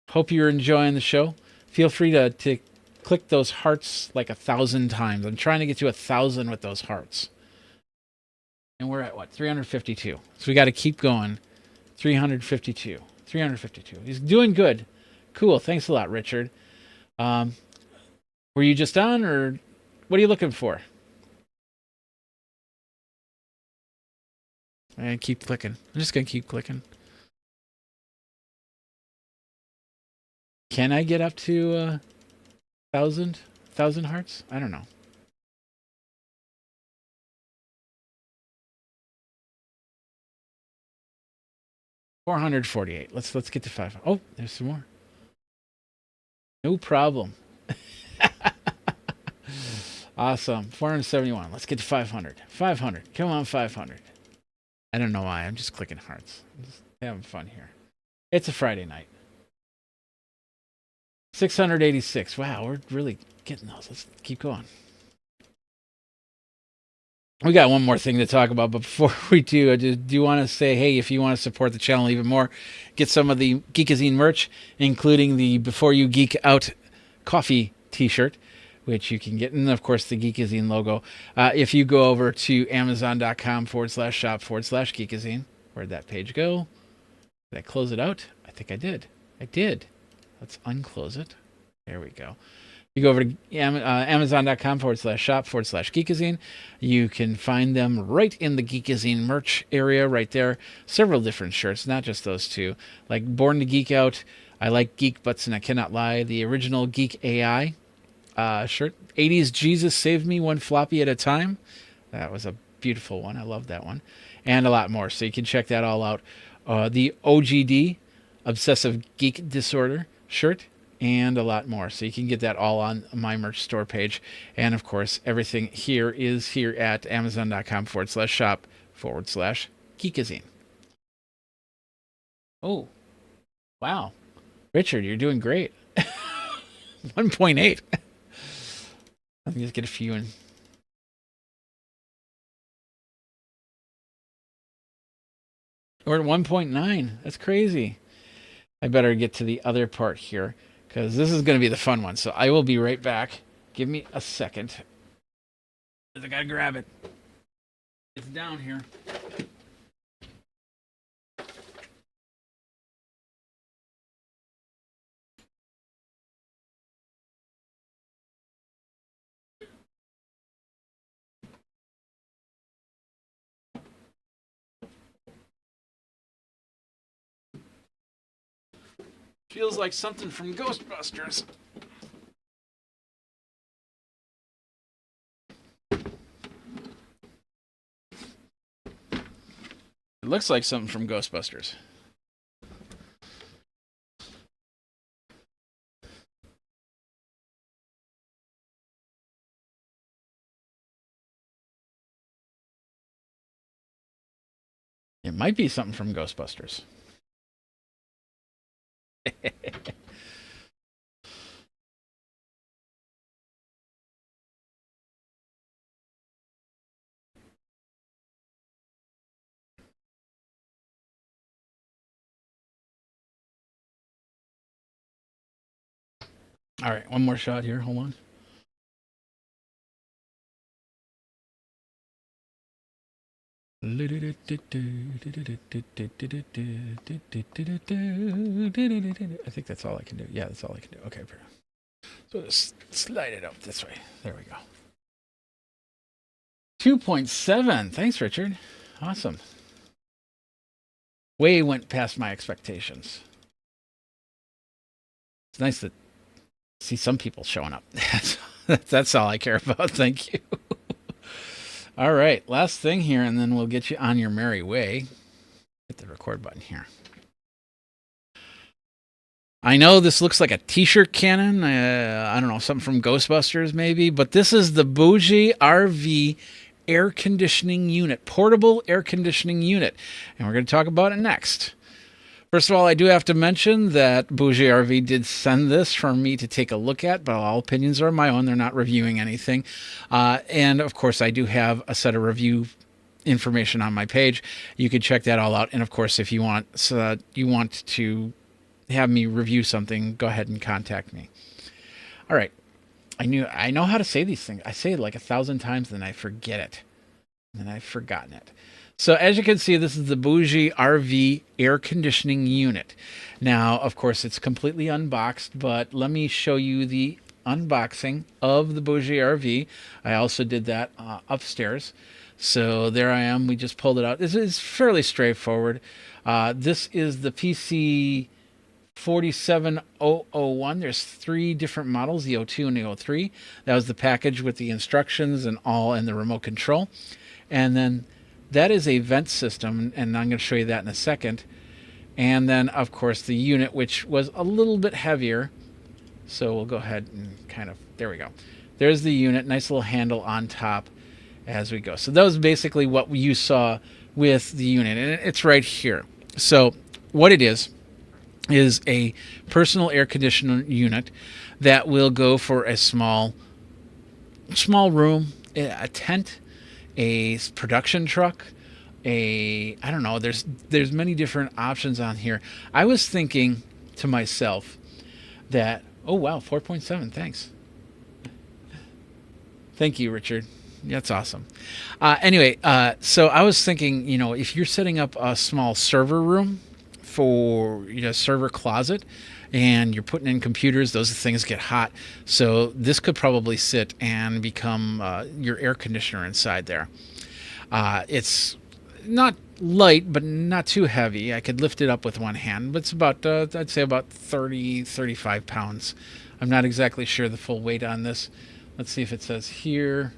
S1: Hope you're enjoying the show. Feel free to click those hearts like 1,000 times. I'm trying to get to 1,000 with those hearts. And we're at, what, 352. So we got to keep going. 352. 352. He's doing good. Cool. Thanks a lot, Richard. Were you just on, or what are you looking for? And keep clicking. I'm just going to keep clicking. Can I get up to 1,000 hearts? I don't know. $448. Let's get to 500. Oh, there's some more. No problem. Awesome. 471. Let's get to 500. 500. Come on, 500. I don't know why. I'm just clicking hearts. I'm just having fun here. It's a Friday night. 686. Wow, we're really getting those. Let's keep going. We got one more thing to talk about, but before we do, I just do want to say, hey, if you want to support the channel even more, get some of the Geekazine merch, including the Before You Geek Out coffee t-shirt, which you can get, and of course the Geekazine logo. If you go over to amazon.com/shop/Geekazine, where'd that page go? Did I close it out? I think I did. I did. Let's unclose it. There we go. You go over to amazon.com/shop/Geekazine. You can find them right in the Geekazine merch area right there. Several different shirts, not just those two. Like Born to Geek Out, I Like Geek Butts and I Cannot Lie, the original Geek AI shirt. 80s Jesus Saved Me One Floppy at a Time. That was a beautiful one. I love that one. And a lot more. So you can check that all out. The OGD, Obsessive Geek Disorder shirt, and a lot more. So you can get that all on my merch store page. And of course, everything here is here at amazon.com/shop/Geekazine. Oh, wow. Richard, you're doing great. 1.8. Let me just get a few in. We're at 1.9. That's crazy. I better get to the other part here, because this is going to be the fun one. So I will be right back. Give me a second. I gotta grab it. It's down here. Feels like something from Ghostbusters. It looks like something from Ghostbusters. It might be something from Ghostbusters. All right, one more shot here. Hold on. I think that's all I can do. Yeah, that's all I can do. Okay, so just slide it up this way. There we go. 2.7. Thanks, Richard. Awesome. Way went past my expectations. It's nice to see some people showing up. That's all I care about. Thank you. All right, last thing here, and then we'll get you on your merry way. Hit the record button here. I know this looks like a t-shirt cannon. I don't know, something from Ghostbusters maybe, but this is the BougeRV air conditioning unit, portable air conditioning unit, and we're going to talk about it next. First of all, I do have to mention that BougeRV did send this for me to take a look at, but all opinions are my own. They're not reviewing anything. And, of course, I do have a set of review information on my page. You can check that all out. And, of course, if you want to have me review something, go ahead and contact me. All right. I know how to say these things. I say it like 1,000 times, and then I forget it. And I've forgotten it. So as you can see, this is the BougeRV air conditioning unit. Now, of course, it's completely unboxed, but let me show you the unboxing of the BougeRV. I also did that upstairs. So there I am. We just pulled it out. This is fairly straightforward. This is the PC 47001. There's 3 different models, the 02 and the 03. That was the package with the instructions and the remote control. And then that is a vent system, and I'm going to show you that in a second. And then, of course, the unit, which was a little bit heavier. So we'll go ahead and there we go. There's the unit, nice little handle on top as we go. So that was basically what you saw with the unit, and it's right here. So what it is a personal air conditioner unit that will go for a small room, a tent, a production truck, I don't know, there's many different options on here. I was thinking to myself that, oh wow, 4.7, thanks. Thank you, Richard. That's awesome. Anyway, so I was thinking, if you're setting up a small server room for server closet, and you're putting in computers, those things get hot. So this could probably sit and become your air conditioner inside there. It's not light, but not too heavy. I could lift it up with one hand, but it's about, I'd say about 35 pounds. I'm not exactly sure the full weight on this. Let's see if it says here.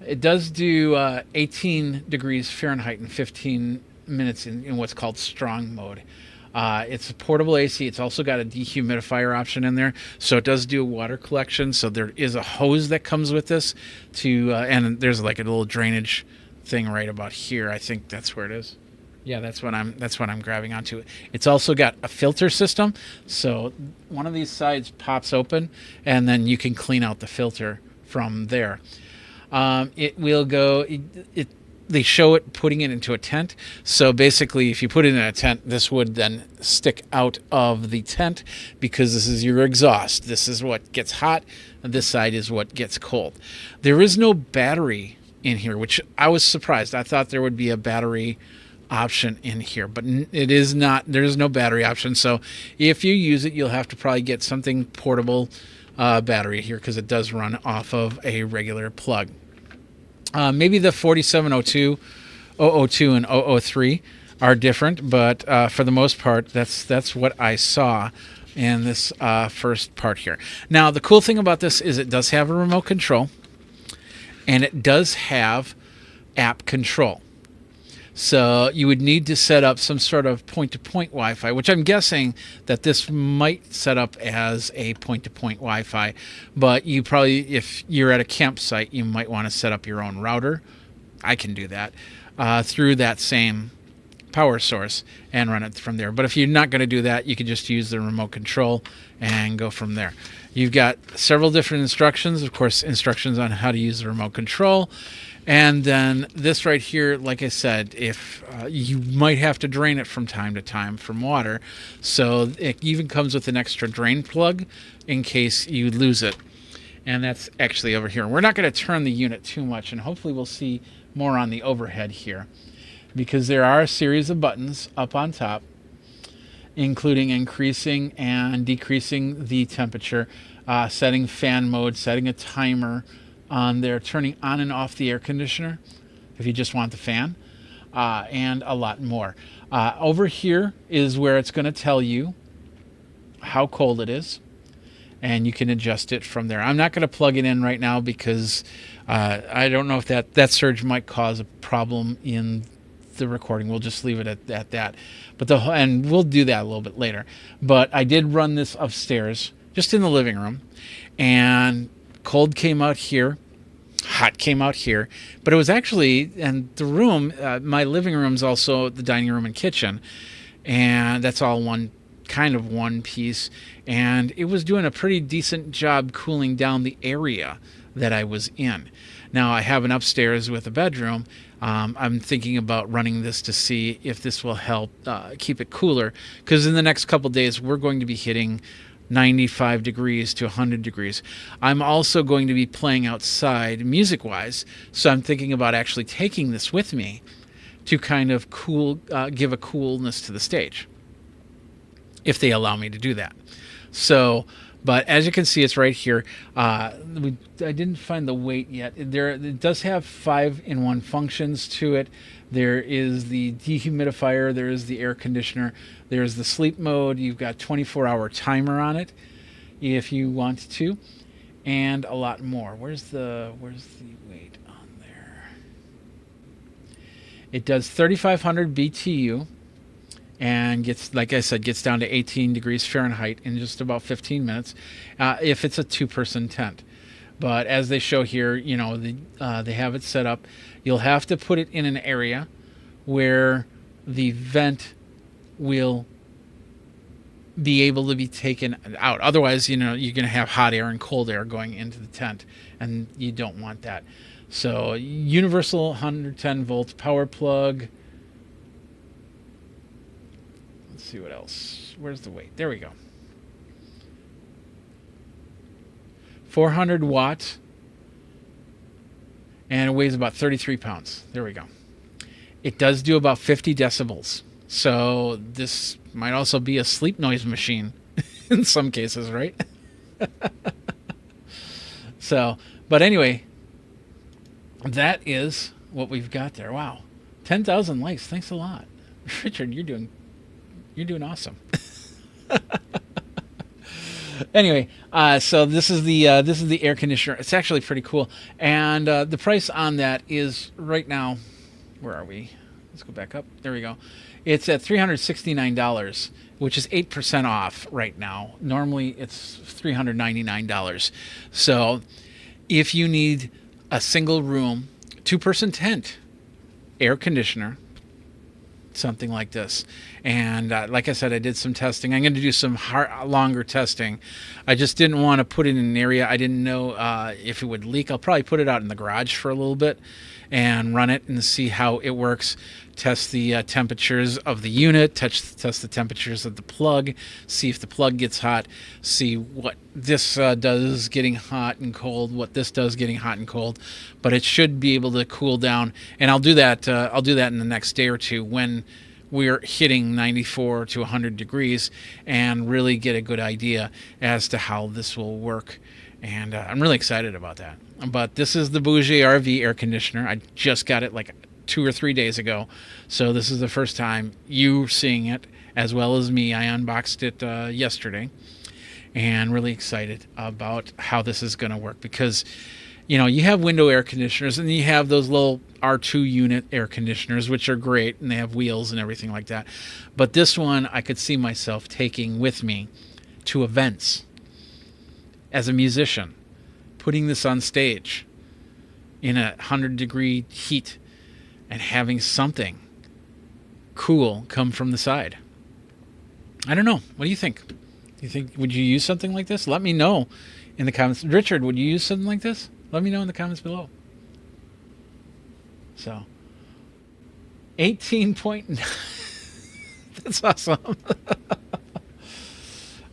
S1: It does do 18 degrees Fahrenheit in 15 minutes in what's called strong mode. It's a portable AC. It's also got a dehumidifier option in there, so it does do water collection. So there is a hose that comes with this, and there's like a little drainage thing right about here. I think that's where it is. Yeah, that's what I'm grabbing onto. It's also got a filter system, so one of these sides pops open, and then you can clean out the filter from there. It will go. They show it putting it into a tent. So basically, if you put it in a tent, this would then stick out of the tent because this is your exhaust. This is what gets hot, and this side is what gets cold. There is no battery in here, which I was surprised. I thought there would be a battery option in here, but it is not. There is no battery option. So if you use it, you'll have to probably get something portable battery here because it does run off of a regular plug. Maybe the 4702, 002, and 003 are different, but for the most part, that's what I saw in this first part here. Now, the cool thing about this is it does have a remote control, and it does have app control. So you would need to set up some sort of point-to-point Wi-Fi, which I'm guessing that this might set up as a point-to-point Wi-Fi. But you probably, if you're at a campsite, you might want to set up your own router. I can do that. through that same power source and run it from there. But if you're not going to do that, you can just use the remote control and go from there. You've got several different instructions, of course, instructions on how to use the remote control. And then this right here, like I said, if you might have to drain it from time to time from water. So it even comes with an extra drain plug in case you lose it. And that's actually over here. We're not going to turn the unit too much, and hopefully we'll see more on the overhead here, because there are a series of buttons up on top, including increasing and decreasing the temperature, setting fan mode, setting a timer on there, turning on and off the air conditioner if you just want the fan, and a lot more. Over here is where it's going to tell you how cold it is, and you can adjust it from there. I'm not going to plug it in right now because I don't know if that surge might cause a problem in the recording. We'll just leave it at that. But and we'll do that a little bit later. But I did run this upstairs, just in the living room, and cold came out here, hot came out here. But it was actually, and the room, my living room is also the dining room and kitchen, and that's all one piece. And it was doing a pretty decent job cooling down the area that I was in. Now I have an upstairs with a bedroom. I'm thinking about running this to see if this will help keep it cooler, because in the next couple days we're going to be hitting 95 degrees to 100 degrees. I'm also going to be playing outside music-wise, so I'm thinking about actually taking this with me to kind of give a coolness to the stage, if they allow me to do that. So, but as you can see, it's right here. I didn't find the weight yet. It does have 5-in-1 functions to it. There is the dehumidifier. There is the air conditioner. There's the sleep mode. You've got 24-hour timer on it if you want to, and a lot more. Where's the weight on there? It does 3,500 BTU. And gets, like I said, gets down to 18 degrees Fahrenheit in just about 15 minutes, if it's a two-person tent. But as they show here, you know, they have it set up. You'll have to put it in an area where the vent will be able to be taken out. Otherwise, you know, you're going to have hot air and cold air going into the tent, and you don't want that. So, universal 110 volt power plug. See what else. Where's the weight? There we go. 400 watts, and it weighs about 33 pounds. There we go. It does do about 50 decibels. So this might also be a sleep noise machine in some cases, right? So, but anyway, that is what we've got there. Wow. 10,000 likes. Thanks a lot. Richard, you're doing awesome. Anyway, so this is the air conditioner. It's actually pretty cool, and the price on that is right now. Where are we? Let's go back up. There we go. It's at $369, which is 8% off right now. Normally it's $399. So if you need a single room, two-person tent, air conditioner, something like this. And like I said, I did some testing. I'm going to do some longer testing. I just didn't want to put it in an area I didn't know if it would leak. I'll probably put it out in the garage for a little bit and run it and see how it works. Test the temperatures of the unit, test the temperatures of the plug, see if the plug gets hot, see what this does getting hot and cold, what this does getting hot and cold. But it should be able to cool down, and I'll do that in the next day or two when we're hitting 94 to 100 degrees and really get a good idea as to how this will work. And I'm really excited about that. But this is the BougeRV air conditioner. I just got it like 2 or 3 days ago, so this is the first time you seeing it as well as me. I unboxed it yesterday, and really excited about how this is going to work, because you know, you have window air conditioners and you have those little R2 unit air conditioners, which are great, and they have wheels and everything like that. But this one I could see myself taking with me to events as a musician, putting this on stage in 100-degree heat and having something cool come from the side. I don't know. What do you think? Do you think, would you use something like this? Let me know in the comments. Richard, would you use something like this? Let me know in the comments below. So, 18.9. That's awesome.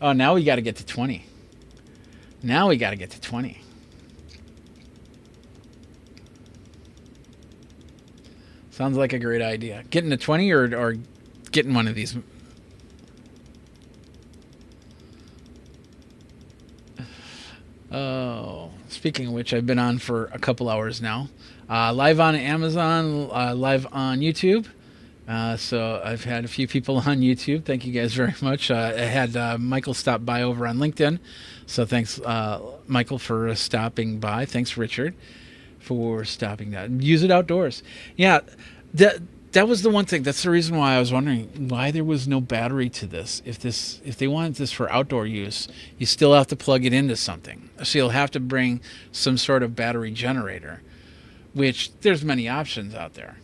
S1: Oh, now we got to get to 20. Now we got to get to 20. Sounds like a great idea. Getting to 20 or getting one of these. Oh, speaking of which, I've been on for a couple hours now. Live on Amazon, live on YouTube. So I've had a few people on YouTube. Thank you guys very much. I had Michael stop by over on LinkedIn. So thanks, Michael, for stopping by. Thanks, Richard, for stopping by. Use it outdoors. Yeah, that was the one thing. That's the reason why I was wondering why there was no battery to this. If they wanted this for outdoor use, you still have to plug it into something. So you'll have to bring some sort of battery generator, which there's many options out there.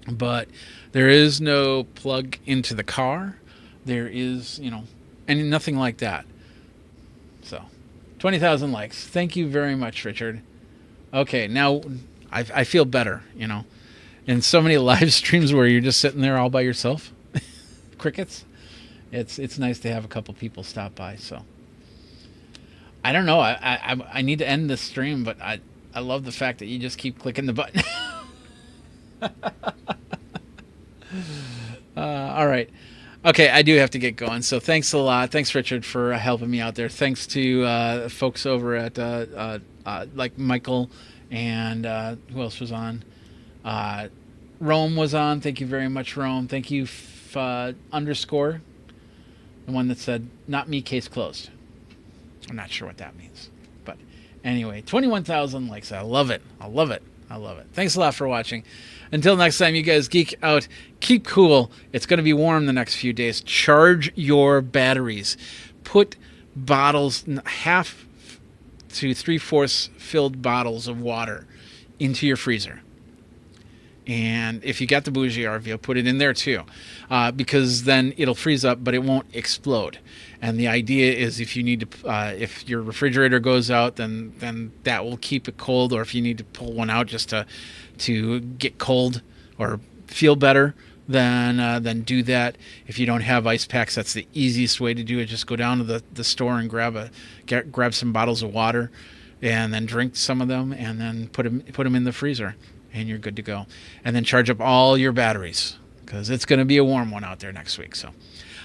S1: But there is no plug into the car. There is, and nothing like that. So, 20,000 likes. Thank you very much, Richard. Okay, now I feel better, In so many live streams where you're just sitting there all by yourself, crickets. It's nice to have a couple people stop by. So, I don't know. I need to end this stream, but I love the fact that you just keep clicking the button. All right. Okay, I do have to get going. So thanks a lot. Thanks, Richard, for helping me out there. Thanks to folks over at like Michael and who else was on? Rome was on. Thank you very much, Rome. Thank you, underscore, the one that said, not me, case closed. I'm not sure what that means. But anyway, 21,000 likes. I love it. I love it. I love it. Thanks a lot for watching. Until next time, you guys geek out. Keep cool. It's going to be warm the next few days. Charge your batteries. Put bottles, 1/2 to 3/4 filled bottles of water into your freezer. And if you got the BougeRV, put it in there too, because then it'll freeze up, but it won't explode. And the idea is, if you need to, if your refrigerator goes out, then that will keep it cold. Or if you need to pull one out just to get cold or feel better, then do that. If you don't have ice packs, that's the easiest way to do it. Just go down to the store and grab some bottles of water, and then drink some of them, and then put them in the freezer. And you're good to go. And then charge up all your batteries, because it's going to be a warm one out there next week. So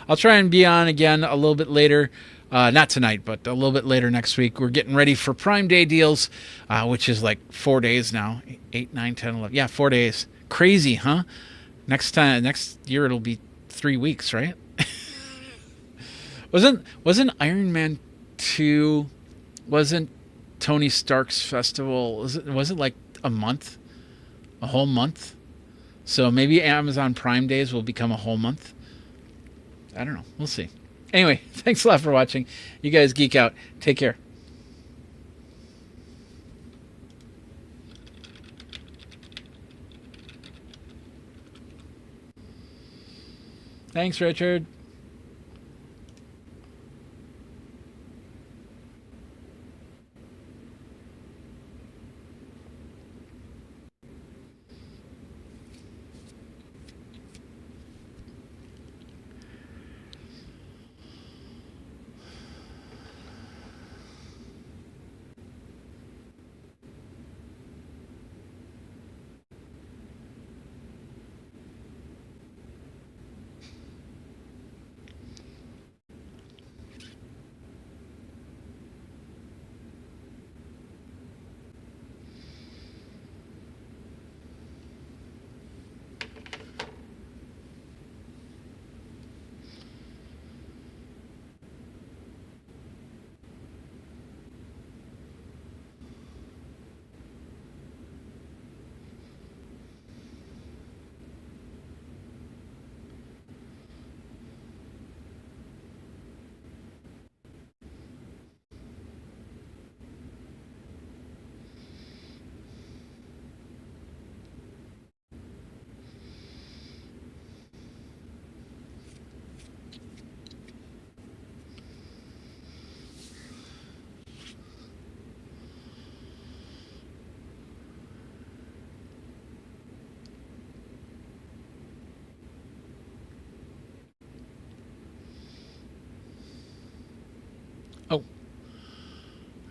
S1: I'll try and be on again a little bit later. Not tonight, but a little bit later next week. We're getting ready for Prime Day deals, which is like 4 days now. 8, 9, 10, 11. Yeah, 4 days. Crazy, huh? Next year it'll be 3 weeks, right? Wasn't Iron Man 2, wasn't Tony Stark's festival, was it like a month? A whole month? So maybe Amazon Prime Days will become a whole month. I don't know. We'll see. Anyway, thanks a lot for watching. You guys geek out. Take care. Thanks, Richard.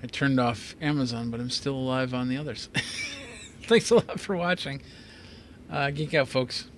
S1: I turned off Amazon, but I'm still alive on the others. Thanks a lot for watching. Geek out, folks.